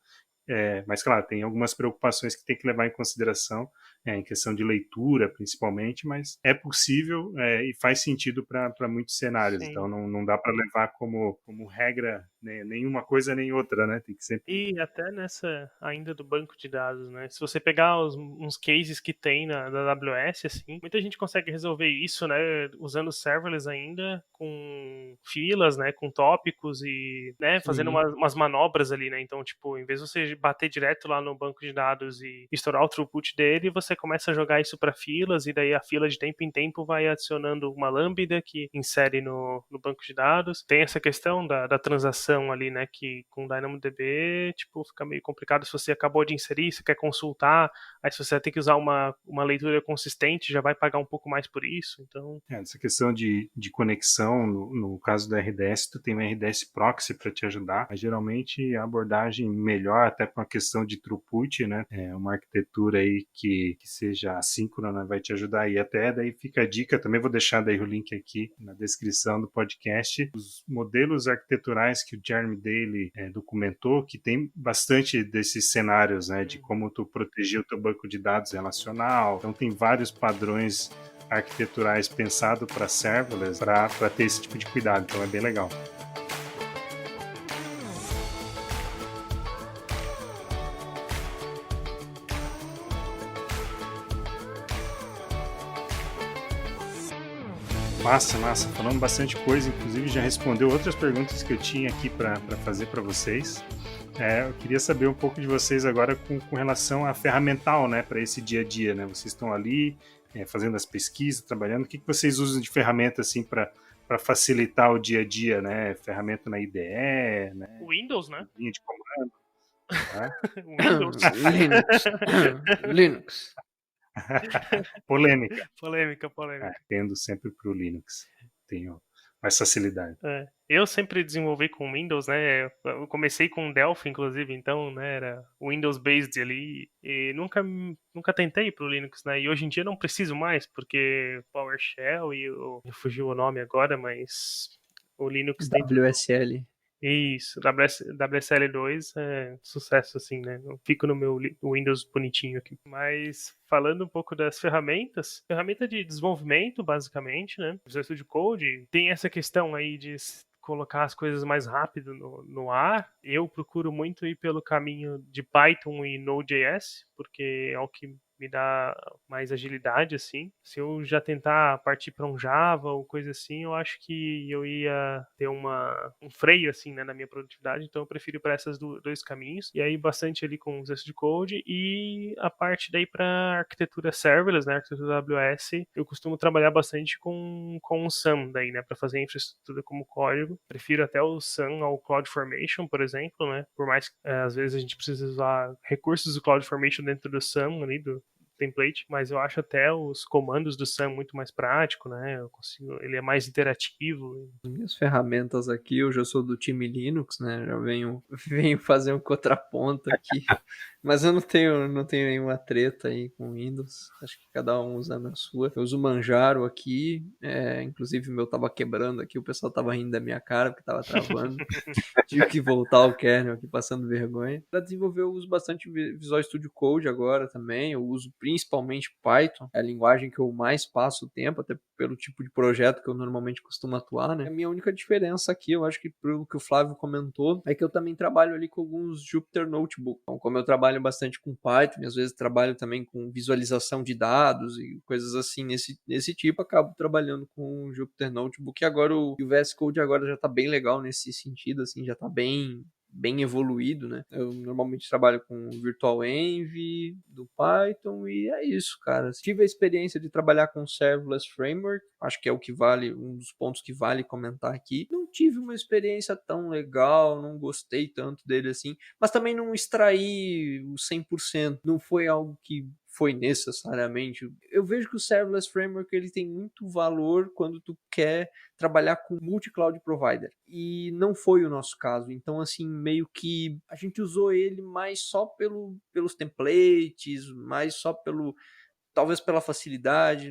Mas, claro, tem algumas preocupações que tem que levar em consideração, em questão de leitura, principalmente, mas é possível e faz sentido para muitos cenários. Então, Sim. não dá para levar como regra, né, nenhuma coisa nem outra, né? Tem que sempre... E até nessa ainda do banco de dados, né? Se você pegar uns cases que tem da AWS, assim, muita gente consegue resolver isso, né? Usando serverless ainda, com filas, né? Com tópicos e, né? Fazendo umas manobras ali, né? Então, tipo, em vez de você bater direto lá no banco de dados e estourar o throughput dele, você começa a jogar isso para filas e daí a fila de tempo em tempo vai adicionando uma lambda que insere no banco de dados. Tem essa questão da transação ali, né? Que com DynamoDB, tipo, fica meio complicado se você acabou de inserir, você quer consultar, aí se você vai ter que usar uma leitura consistente, já vai pagar um pouco mais por isso, então... Essa questão de conexão, no caso do RDS, tu tem um RDS proxy para te ajudar, mas geralmente a abordagem melhor, até para uma questão de throughput, né, uma arquitetura aí que seja assíncrona, vai te ajudar, e até daí fica a dica, também vou deixar daí o link aqui na descrição do podcast, os modelos arquiteturais que o Jeremy Daly documentou, que tem bastante desses cenários, né, de como tu proteger o teu banco de dados relacional, então tem vários padrões arquiteturais pensado para serverless para ter esse tipo de cuidado, então é bem legal. Massa, falando bastante coisa, inclusive já respondeu outras perguntas que eu tinha aqui para fazer para vocês. Eu queria saber um pouco de vocês agora com relação a ferramental, né, para esse dia a dia, né? Vocês estão ali fazendo as pesquisas, trabalhando. O que vocês usam de ferramenta assim para facilitar o dia a dia, né? Ferramenta na IDE, né? Windows, né? Linha de comando. Né? Windows. Linux. Polêmica. Polêmica. Tendo sempre para o Linux. Tenho mais facilidade. Eu sempre desenvolvi com Windows, né? Eu comecei com Delphi, inclusive, então, né, era Windows based ali e nunca tentei pro Linux, né? E hoje em dia não preciso mais, porque PowerShell me fugiu o nome agora, mas o Linux tem tudo. WSL. Isso, WSL2 é sucesso, assim, né? Eu fico no meu Windows bonitinho aqui. Mas falando um pouco das ferramentas, ferramenta de desenvolvimento, basicamente, né? Visual Studio Code tem essa questão aí de colocar as coisas mais rápido no ar, eu procuro muito ir pelo caminho de Python e Node.js, porque é o que me dá mais agilidade, assim. Se eu já tentar partir para um Java ou coisa assim, eu acho que eu ia ter um freio, assim, né, na minha produtividade. Então eu prefiro para esses dois caminhos. E aí bastante ali com os textos de code e a parte daí para arquitetura serverless, né, arquitetura AWS, eu costumo trabalhar bastante com o SAM daí, né, para fazer a infraestrutura como código. Prefiro até o SAM ao CloudFormation, por exemplo, né, por mais que às vezes a gente precisa usar recursos do CloudFormation dentro do SAM ali, do template, mas eu acho até os comandos do Sam muito mais prático, né? Ele é mais interativo. As minhas ferramentas aqui, eu já sou do time Linux, né? Já venho fazer um contraponto aqui. Mas eu não tenho nenhuma treta aí com Windows. Acho que cada um usa a sua. Eu uso o Manjaro aqui. Inclusive o meu tava quebrando aqui. O pessoal tava rindo da minha cara porque tava travando. Tive que voltar ao kernel aqui passando vergonha. Para desenvolver eu uso bastante Visual Studio Code agora também. Eu uso principalmente Python. É a linguagem que eu mais passo o tempo, até pelo tipo de projeto que eu normalmente costumo atuar, né? A minha única diferença aqui, eu acho que pelo que o Flávio comentou, é que eu também trabalho ali com alguns Jupyter Notebook. Então, como eu trabalho bastante com Python, e às vezes trabalho também com visualização de dados e coisas assim nesse tipo, acabo trabalhando com o Jupyter Notebook. E agora o VS Code agora já tá bem legal nesse sentido, assim, já tá bem evoluído, né? Eu normalmente trabalho com Virtual Env do Python e é isso, cara. Tive a experiência de trabalhar com Serverless Framework, acho que é o que vale, um dos pontos que vale comentar aqui. Não tive uma experiência tão legal, não gostei tanto dele assim, mas também não extraí o 100%, não foi algo que foi necessariamente. Eu vejo que o Serverless Framework ele tem muito valor quando tu quer trabalhar com multi-cloud provider. E não foi o nosso caso. Então, assim, meio que a gente usou ele mais só pelos templates, mais só talvez pela facilidade,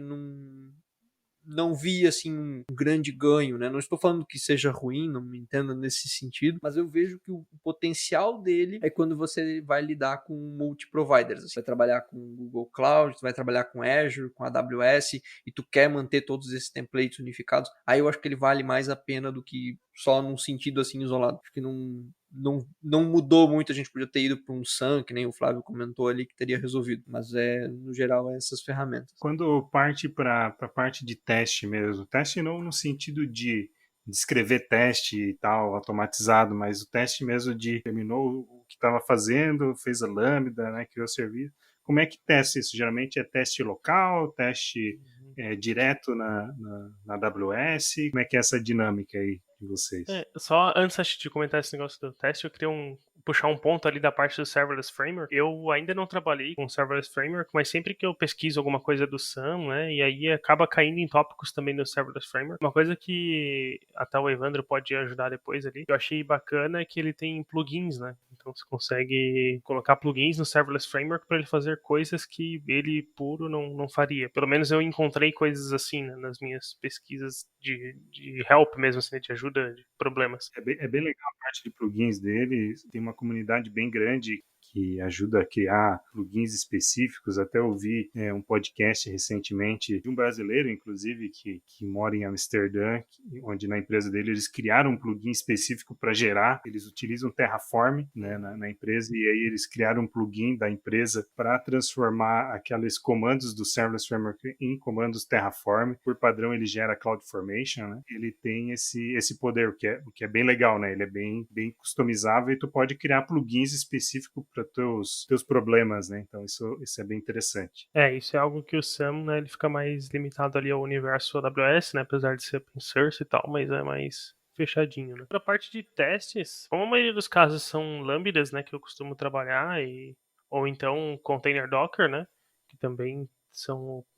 não vi assim um grande ganho, né? Não estou falando que seja ruim, não me entenda nesse sentido, mas eu vejo que o potencial dele é quando você vai lidar com multi-providers. Você vai trabalhar com Google Cloud, você vai trabalhar com Azure, com AWS, e tu quer manter todos esses templates unificados. Aí eu acho que ele vale mais a pena do que só num sentido assim isolado. Acho que não mudou muito, a gente podia ter ido para um SAM, que nem o Flávio comentou ali, que teria resolvido. Mas no geral, essas ferramentas. Quando parte para a parte de teste mesmo, teste não no sentido de escrever teste e tal, automatizado, mas o teste mesmo de terminou o que estava fazendo, fez a lambda, né, criou o serviço. Como é que testa isso? Geralmente é teste local, teste direto na AWS? Como é que é essa dinâmica aí de vocês? Só antes de comentar esse negócio do teste, eu queria puxar um ponto ali da parte do Serverless Framework. Eu ainda não trabalhei com Serverless Framework, mas sempre que eu pesquiso alguma coisa do SAM, né, e aí acaba caindo em tópicos também do Serverless Framework. Uma coisa que até o Evandro pode ajudar depois ali, que eu achei bacana é que ele tem plugins, né? Então você consegue colocar plugins no Serverless Framework para ele fazer coisas que ele puro não faria. Pelo menos eu encontrei coisas assim, né, nas minhas pesquisas de help mesmo, assim, de ajuda de problemas. É bem legal a parte de plugins dele, tem uma comunidade bem grande que ajuda a criar plugins específicos. Até ouvi um podcast recentemente de um brasileiro, inclusive, que mora em Amsterdã, onde na empresa dele eles criaram um plugin específico para gerar. Eles utilizam Terraform, né, na empresa, e aí eles criaram um plugin da empresa para transformar aqueles comandos do Serverless Framework em comandos Terraform. Por padrão, ele gera CloudFormation, né? Ele tem esse poder, o que é bem legal, né? Ele é bem customizável e tu pode criar plugins específicos para teus problemas, né? Então isso é bem interessante. Isso é algo que o SAM, né, ele fica mais limitado ali ao universo AWS, né, apesar de ser open source e tal, mas é mais fechadinho, né. Pra parte de testes, como a maioria dos casos são lambdas, né, que eu costumo trabalhar, ou então container Docker, né, que também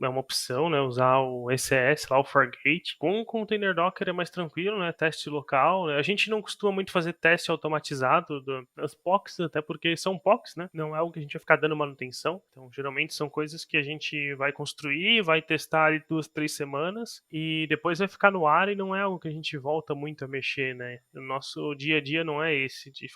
é uma opção, né, usar o ECS lá, o Fargate. Com o container Docker é mais tranquilo, né, teste local, né? A gente não costuma muito fazer teste automatizado das POCs, até porque são POCs, né, não é algo que a gente vai ficar dando manutenção, então geralmente são coisas que a gente vai construir, vai testar ali 2, 3 semanas e depois vai ficar no ar e não é algo que a gente volta muito a mexer, né. O nosso dia a dia não é esse, de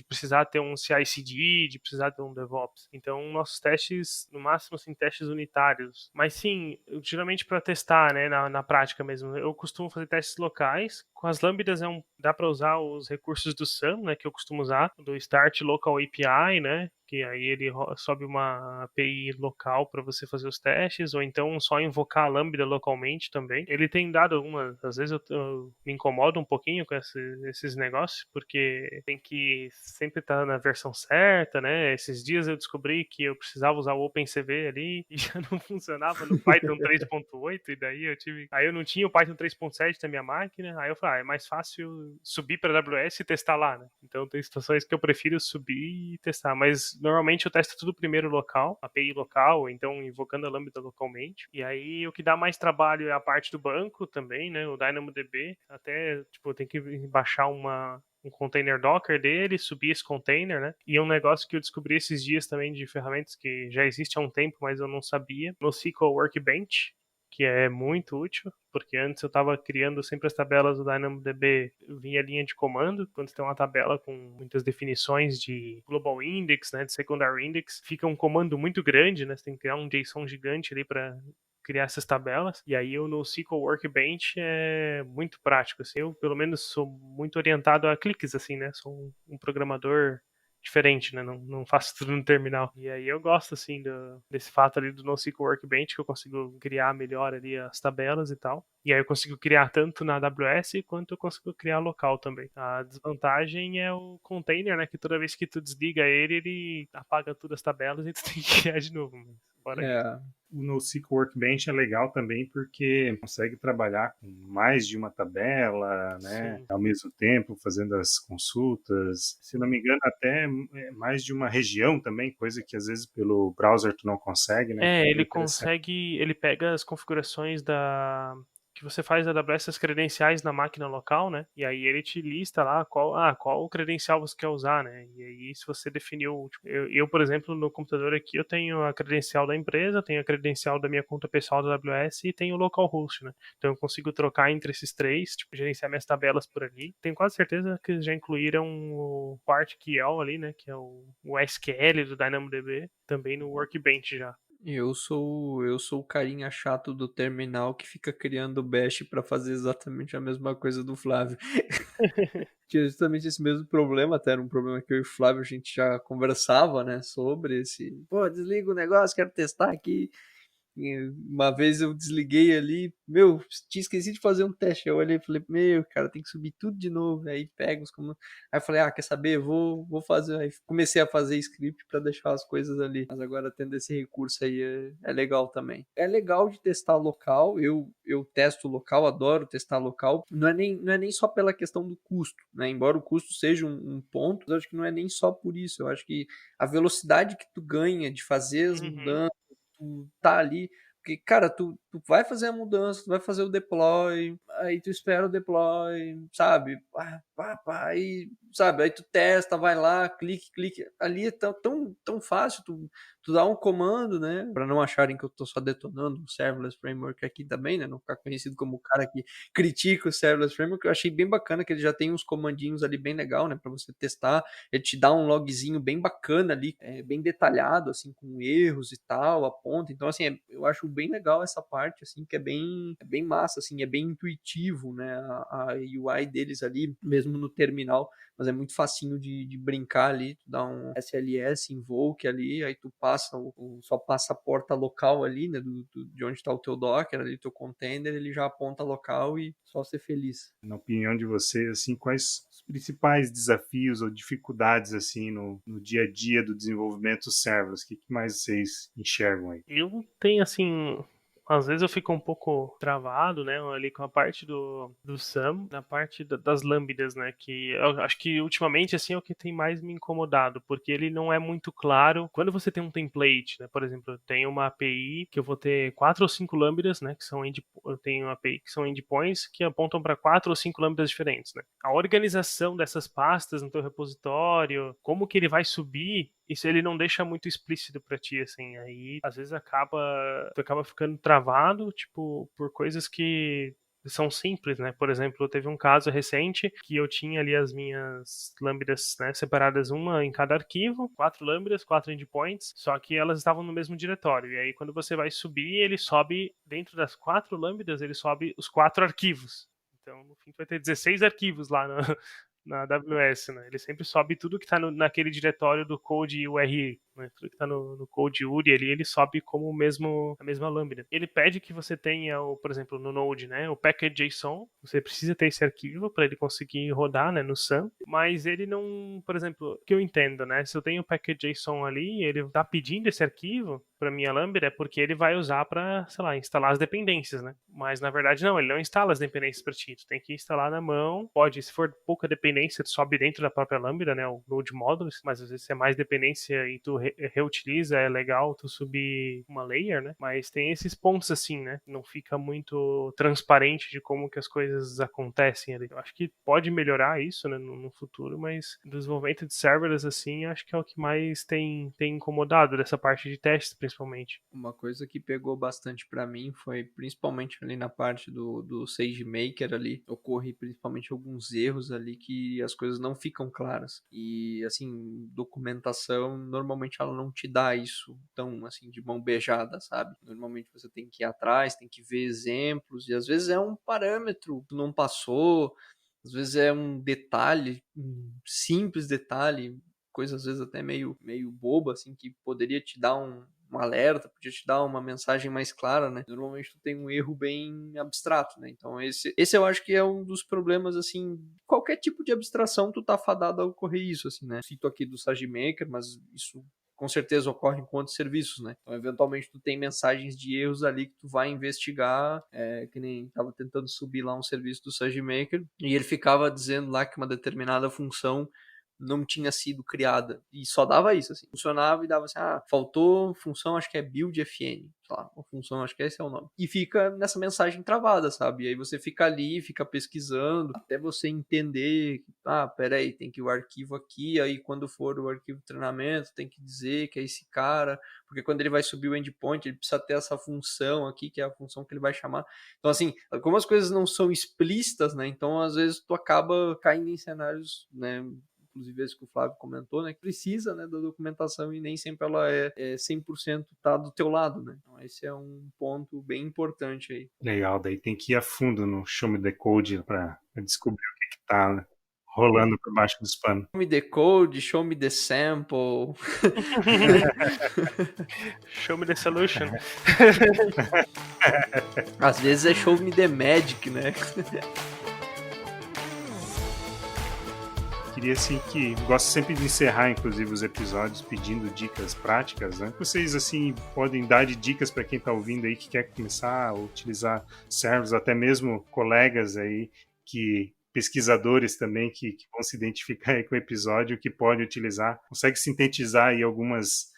precisar ter um CI/CD, de precisar ter um DevOps. Então nossos testes, no máximo assim, testes unitários. Mas sim, geralmente para testar, né, na prática mesmo, eu costumo fazer testes locais. Com as lambdas dá para usar os recursos do SAM, né, que eu costumo usar, do Start Local API, né, que aí ele sobe uma API local para você fazer os testes, ou então só invocar a Lambda localmente também. Ele tem dado às vezes eu me incomodo um pouquinho com esses negócios, porque tem que sempre estar na versão certa, né? Esses dias eu descobri que eu precisava usar o OpenCV ali e já não funcionava no Python 3.8, e daí aí eu não tinha o Python 3.7 na minha máquina, aí eu falei, é mais fácil subir para AWS e testar lá, né? Então tem situações que eu prefiro subir e testar, mas normalmente eu testo tudo primeiro local, API local, ou então invocando a Lambda localmente. E aí o que dá mais trabalho é a parte do banco também, né? O DynamoDB. Até, tipo, tem que baixar um container Docker dele, subir esse container, né? E é um negócio que eu descobri esses dias também de ferramentas que já existe há um tempo, mas eu não sabia. NoSQL Workbench, que é muito útil, porque antes eu estava criando sempre as tabelas do DynamoDB via linha de comando. Quando você tem uma tabela com muitas definições de global index, né, de secondary index, fica um comando muito grande, né? Você tem que criar um JSON gigante ali para criar essas tabelas. E aí o NoSQL Workbench é muito prático. Assim, eu, pelo menos, sou muito orientado a cliques, assim, né? Sou um programador diferente, né? Não faço tudo no terminal. E aí eu gosto, assim, desse fato ali do NoSQL Workbench, que eu consigo criar melhor ali as tabelas e tal. E aí eu consigo criar tanto na AWS quanto eu consigo criar local também. A desvantagem é o container, né? Que toda vez que tu desliga ele apaga todas as tabelas e tu tem que criar de novo. Mas fora isso. O NoSQL Workbench é legal também porque consegue trabalhar com mais de uma tabela, né, Sim. ao mesmo tempo, fazendo as consultas. Se não me engano, até mais de uma região também, coisa que às vezes pelo browser tu não consegue, né? É, É bem ele interessante. consegue, ele pega as configurações que você faz da AWS, as credenciais na máquina local, né? E aí ele te lista lá qual credencial você quer usar, né? E aí se você definiu, tipo, por exemplo, no computador aqui eu tenho a credencial da empresa, tenho a credencial da minha conta pessoal da AWS e tenho o localhost, né? Então eu consigo trocar entre esses três, tipo, gerenciar minhas tabelas por ali. Tenho quase certeza que eles já incluíram o PartQL ali, né? Que é o SQL do DynamoDB, também no Workbench já. Eu sou o carinha chato do terminal que fica criando bash para fazer exatamente a mesma coisa do Flávio. Tinha justamente esse mesmo problema, até era um problema que eu e o Flávio a gente já conversava, né, sobre esse, pô, desliga o negócio, quero testar aqui. E uma vez eu desliguei ali, tinha esquecido de fazer um teste. Eu olhei e falei, cara, tem que subir tudo de novo. Aí pega os comandos. Aí eu falei, quer saber? Vou fazer. Aí comecei a fazer script para deixar as coisas ali. Mas agora tendo esse recurso aí é legal também. É legal de testar local. Eu testo local, adoro testar local. Não é nem só pela questão do custo, né? Embora o custo seja um ponto, eu acho que não é nem só por isso. Eu acho que a velocidade que tu ganha de fazer as Uhum. mudanças, tu tá ali, porque, cara, tu vai fazer a mudança, tu vai fazer o deploy, aí tu espera o deploy, sabe? Aí, sabe? Aí tu testa, vai lá, clique. Ali é tão fácil, tu dá um comando, né? Pra não acharem que eu tô só detonando o Serverless Framework aqui também, né? Não ficar conhecido como o cara que critica o Serverless Framework. Eu achei bem bacana que ele já tem uns comandinhos ali bem legal, né? Pra você testar. Ele te dá um logzinho bem bacana ali, bem detalhado, assim, com erros e tal, aponta. Então, assim, eu acho bem legal essa parte, assim, que é bem massa, assim, é bem intuitivo, né? A UI deles ali, mesmo no terminal, mas é muito facinho de brincar ali, tu dá um SLS, invoke ali, aí tu só passa a porta local ali, né, de onde está o teu Docker, ali, teu container, ele já aponta local e só ser feliz. Na opinião de vocês, assim, quais os principais desafios ou dificuldades assim no dia a dia do desenvolvimento serverless? O que mais vocês enxergam aí? Eu tenho, assim, às vezes eu fico um pouco travado, né, ali com a parte do SAM, na parte das lambdas, né, que eu acho que ultimamente, assim, é o que tem mais me incomodado, porque ele não é muito claro. Quando você tem um template, né, por exemplo, eu tenho uma API que eu vou ter 4 ou 5 lambdas, né, eu tenho uma API que são endpoints que apontam para 4 ou 5 lambdas diferentes, né. A organização dessas pastas no teu repositório, como que ele vai subir, isso ele não deixa muito explícito pra ti, assim, aí às vezes tu acaba ficando travado, tipo, por coisas que são simples, né? Por exemplo, teve um caso recente que eu tinha ali as minhas lambdas, né, separadas uma em cada arquivo, 4 lambdas, 4 endpoints, só que elas estavam no mesmo diretório. E aí quando você vai subir, ele sobe dentro das 4 lambdas, ele sobe os 4 arquivos. Então, no fim, vai ter 16 arquivos lá na AWS, né? Ele sempre sobe tudo que está naquele diretório do code URI, né? Tudo que está no code URI ali, ele sobe como a mesma lambda. Ele pede que você tenha, por exemplo, no Node, né, o package.json. Você precisa ter esse arquivo para ele conseguir rodar, né, no SAM. Mas ele não, por exemplo, o que eu entendo, né? Se eu tenho o package.json ali, ele está pedindo esse arquivo para minha Lambda é porque ele vai usar para, sei lá, instalar as dependências, né? Mas na verdade não, ele não instala as dependências para ti. Tu tem que instalar na mão. Pode, se for pouca dependência, tu sobe dentro da própria Lambda, né? O Node Modules. Mas às vezes se é mais dependência e tu reutiliza, é legal tu subir uma layer, né? Mas tem esses pontos assim, né? Não fica muito transparente de como que as coisas acontecem ali. Eu acho que pode melhorar isso, né, no futuro, mas o desenvolvimento de serverless assim, acho que é o que mais tem incomodado dessa parte de testes, principalmente. Uma coisa que pegou bastante para mim foi principalmente ali na parte do SageMaker ali, ocorre principalmente alguns erros ali que as coisas não ficam claras. E assim, documentação normalmente ela não te dá isso tão assim de mão beijada, sabe? Normalmente você tem que ir atrás, tem que ver exemplos e às vezes é um parâmetro que não passou, às vezes é um detalhe, um simples detalhe, coisa às vezes até meio boba assim que poderia te dar um alerta, podia te dar uma mensagem mais clara, né? Normalmente tu tem um erro bem abstrato, né? Então esse eu acho que é um dos problemas, assim, qualquer tipo de abstração tu tá fadado a ocorrer isso, assim, né? Cito aqui do SageMaker, mas isso com certeza ocorre em outros serviços, né? Então, eventualmente, tu tem mensagens de erros ali que tu vai investigar, que nem tava tentando subir lá um serviço do SageMaker, e ele ficava dizendo lá que uma determinada função não tinha sido criada. E só dava isso, assim. Funcionava e dava assim, faltou função, acho que é build fn. Sei lá, uma função, acho que esse é o nome. E fica nessa mensagem travada, sabe? E aí você fica ali, fica pesquisando, até você entender, peraí, tem que ir o arquivo aqui, aí quando for o arquivo de treinamento, tem que dizer que é esse cara, porque quando ele vai subir o endpoint, ele precisa ter essa função aqui, que é a função que ele vai chamar. Então, assim, como as coisas não são explícitas, né? Então, às vezes, tu acaba caindo em cenários, né? Inclusive esse que o Flávio comentou, né, que precisa, né, da documentação e nem sempre ela é 100% tá do teu lado, né? Então esse é um ponto bem importante aí. Legal, daí tem que ir a fundo no Show Me the Code para descobrir o que tá, né, rolando por baixo dos panos. Show me the code, show me the sample. Show me the solution. Às vezes é show me the magic, né? Queria assim que gosto sempre de encerrar inclusive os episódios pedindo dicas práticas, né? Vocês assim podem dar de dicas para quem está ouvindo aí que quer começar a utilizar servers, até mesmo colegas aí que pesquisadores também que vão se identificar aí com o episódio que pode utilizar. Consegue sintetizar aí algumas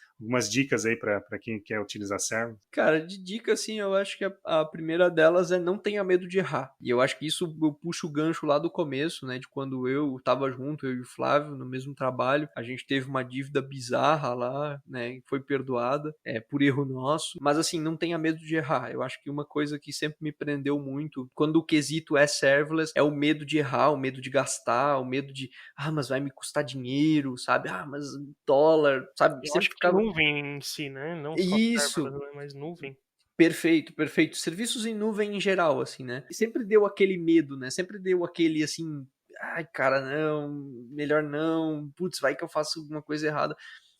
dicas aí para quem quer utilizar server? Cara, de dica, assim, eu acho que a primeira delas é não tenha medo de errar. E eu acho que isso eu puxo o gancho lá do começo, né? De quando eu tava junto, eu e o Flávio, no mesmo trabalho. A gente teve uma dívida bizarra lá, né? E foi perdoada por erro nosso. Mas, assim, não tenha medo de errar. Eu acho que uma coisa que sempre me prendeu muito, quando o quesito é serverless, é o medo de errar, o medo de gastar, o medo de, mas vai me custar dinheiro, sabe? Mas dólar, sabe? Eu Sempre acho que ficava... nuvem em si, né? Não só Isso. serverless, mas nuvem. Perfeito. Serviços em nuvem em geral, assim, né? E sempre deu aquele medo, né? Sempre deu aquele, assim, ai, cara, não, melhor não, putz, vai que eu faço alguma coisa errada.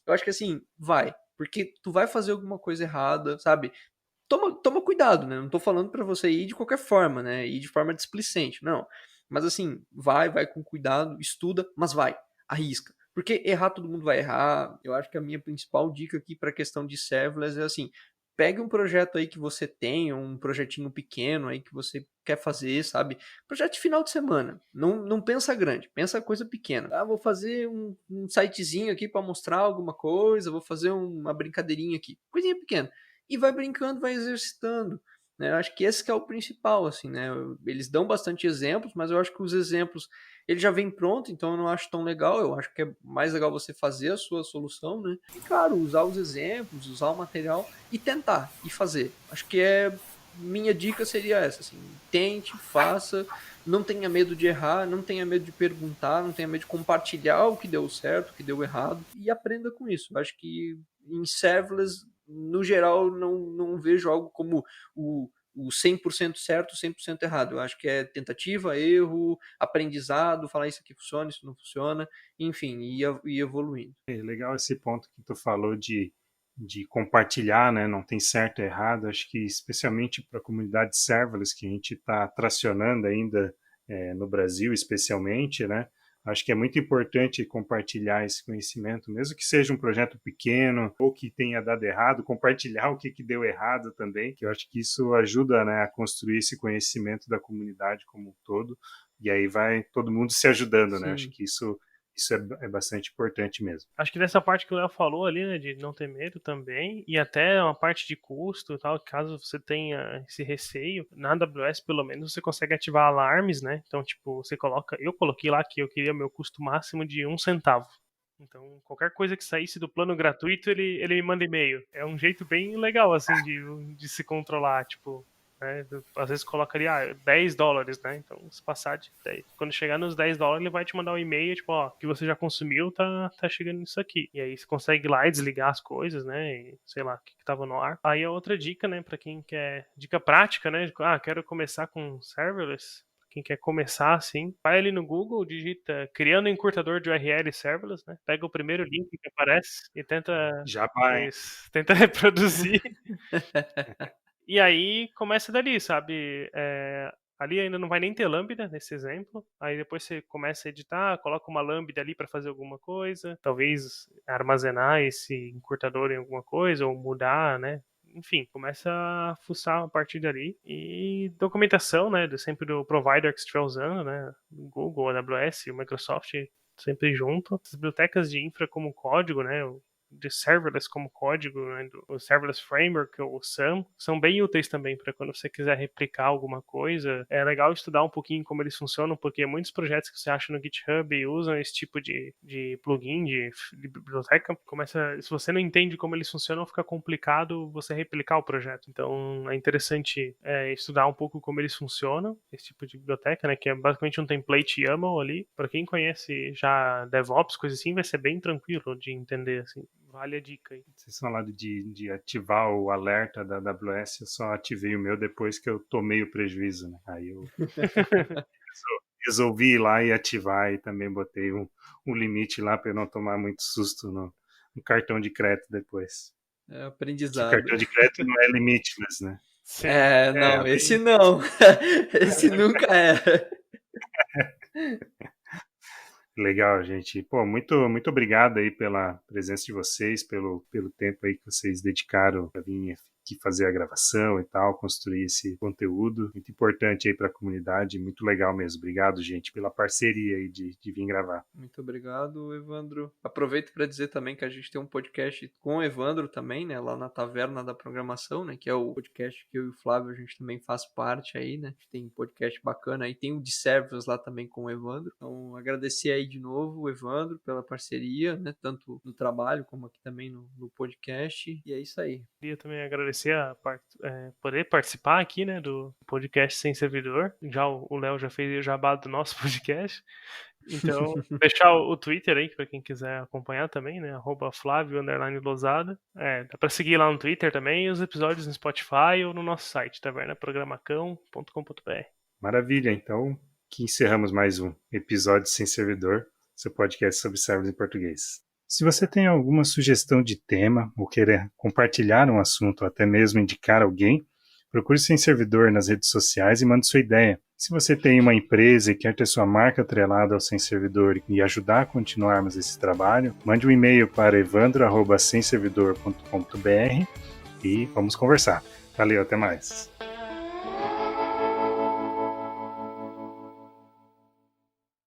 Eu acho que, assim, vai, porque tu vai fazer alguma coisa errada, sabe? Toma cuidado, né? Não tô falando pra você ir de qualquer forma, né? Ir de forma displicente, não. Mas, assim, vai com cuidado, estuda, mas vai, arrisca. Porque errar todo mundo vai errar. Eu acho que a minha principal dica aqui pra questão de serverless é assim, pegue um projeto aí que você tem, um projetinho pequeno aí que você quer fazer, sabe? Projeto de final de semana. Não pensa grande, pensa coisa pequena. Vou fazer um sitezinho aqui para mostrar alguma coisa, vou fazer uma brincadeirinha aqui. Coisinha pequena. E vai brincando, vai exercitando. Né? Eu acho que esse que é o principal, assim, né? Eles dão bastante exemplos, mas eu acho que os exemplos ele já vem pronto, então eu não acho tão legal. Eu acho que é mais legal você fazer a sua solução, né? E claro, usar os exemplos, usar o material e tentar e fazer. Acho que é minha dica seria essa, assim, tente, faça, não tenha medo de errar, não tenha medo de perguntar, não tenha medo de compartilhar o que deu certo, o que deu errado, e aprenda com isso. Eu acho que em serverless, no geral, não vejo algo como o 100% certo, 100% errado. Eu acho que é tentativa, erro, aprendizado, falar isso aqui funciona, isso não funciona, enfim, ir evoluindo. É legal esse ponto que tu falou de compartilhar, né? Não tem certo e errado. Acho que especialmente para a comunidade serverless que a gente está tracionando ainda no Brasil, especialmente, né? Acho que é muito importante compartilhar esse conhecimento, mesmo que seja um projeto pequeno ou que tenha dado errado, compartilhar o que deu errado também, que eu acho que isso ajuda, né, a construir esse conhecimento da comunidade como um todo, e aí vai todo mundo se ajudando, né? Acho Sim. que isso é bastante importante mesmo. Acho que nessa parte que o Léo falou ali, né, de não ter medo também, e até uma parte de custo e tal, caso você tenha esse receio, na AWS pelo menos você consegue ativar alarmes, né? Então, tipo, eu coloquei lá que eu queria meu custo máximo de 1 centavo. Então, qualquer coisa que saísse do plano gratuito, ele me manda e-mail. É um jeito bem legal, assim, de se controlar, tipo, né? Às vezes coloca ali, $10, né? Então, se passar de 10. Quando chegar nos $10, ele vai te mandar um e-mail, tipo, ó, que você já consumiu, tá chegando nisso aqui. E aí você consegue ir lá e desligar as coisas, né? E sei lá, o que tava no ar. Aí a outra dica, né, pra quem quer dica prática, né? Quero começar com serverless. Quem quer começar assim, vai ali no Google, digita criando encurtador de URL serverless, né? Pega o primeiro link que aparece e Já vai. tenta reproduzir. E aí começa dali, sabe? Ali ainda não vai nem ter lambda nesse exemplo. Aí depois você começa a editar, coloca uma lambda ali para fazer alguma coisa, talvez armazenar esse encurtador em alguma coisa ou mudar, né? Enfim, começa a fuçar a partir dali. E documentação, né? Sempre do provider que você estiver usando, né? Google, AWS, Microsoft, sempre junto. As bibliotecas de infra como código, né? De serverless como código, né, o serverless framework ou o SAM, são bem úteis também para quando você quiser replicar alguma coisa. É legal estudar um pouquinho como eles funcionam, porque muitos projetos que você acha no GitHub usam esse tipo de plugin, de biblioteca. Se você não entende como eles funcionam, fica complicado você replicar o projeto. Então é interessante estudar um pouco como eles funcionam, esse tipo de biblioteca, né, que é basicamente um template YAML ali. Para quem conhece já DevOps, coisa assim, vai ser bem tranquilo de entender, assim. Vale a dica aí. Vocês falaram de ativar o alerta da AWS, eu só ativei o meu depois que eu tomei o prejuízo, né? Aí eu resolvi ir lá e ativar e também botei um limite lá para eu não tomar muito susto no cartão de crédito depois. É Que aprendizado. cartão de crédito não é limitless, né? Sim. Não, esse não. Esse nunca é. Legal, gente. Pô, muito obrigado aí pela presença de vocês, pelo tempo aí que vocês dedicaram para vir aqui fazer a gravação e tal, construir esse conteúdo. Muito importante aí para a comunidade, muito legal mesmo. Obrigado, gente, pela parceria aí de vir gravar. Muito obrigado, Evandro. Aproveito para dizer também que a gente tem um podcast com o Evandro também, né, lá na Taverna da Programação, né, que é o podcast que eu e o Flávio a gente também faz parte aí, né. A gente tem um podcast bacana aí, tem o de servers lá também com o Evandro. Então, agradecer aí de novo o Evandro pela parceria, né, tanto no trabalho como aqui também no podcast. E é isso aí. Queria também agradecer poder participar aqui, né, do podcast Sem Servidor. Já o Léo já fez o jabá do nosso podcast. Então, deixar o Twitter aí para quem quiser acompanhar também, né? @Flávio_Losada. Dá para seguir lá no Twitter também e os episódios no Spotify ou no nosso site, tavernaprogramacão.com.br. Maravilha, então que encerramos mais um episódio Sem Servidor, seu podcast sobre servers em português. Se você tem alguma sugestão de tema ou querer compartilhar um assunto ou até mesmo indicar alguém, procure Sem Servidor nas redes sociais e mande sua ideia. Se você tem uma empresa e quer ter sua marca atrelada ao Sem Servidor e ajudar a continuarmos esse trabalho, mande um e-mail para evandro@semservidor.com.br e vamos conversar. Valeu, até mais.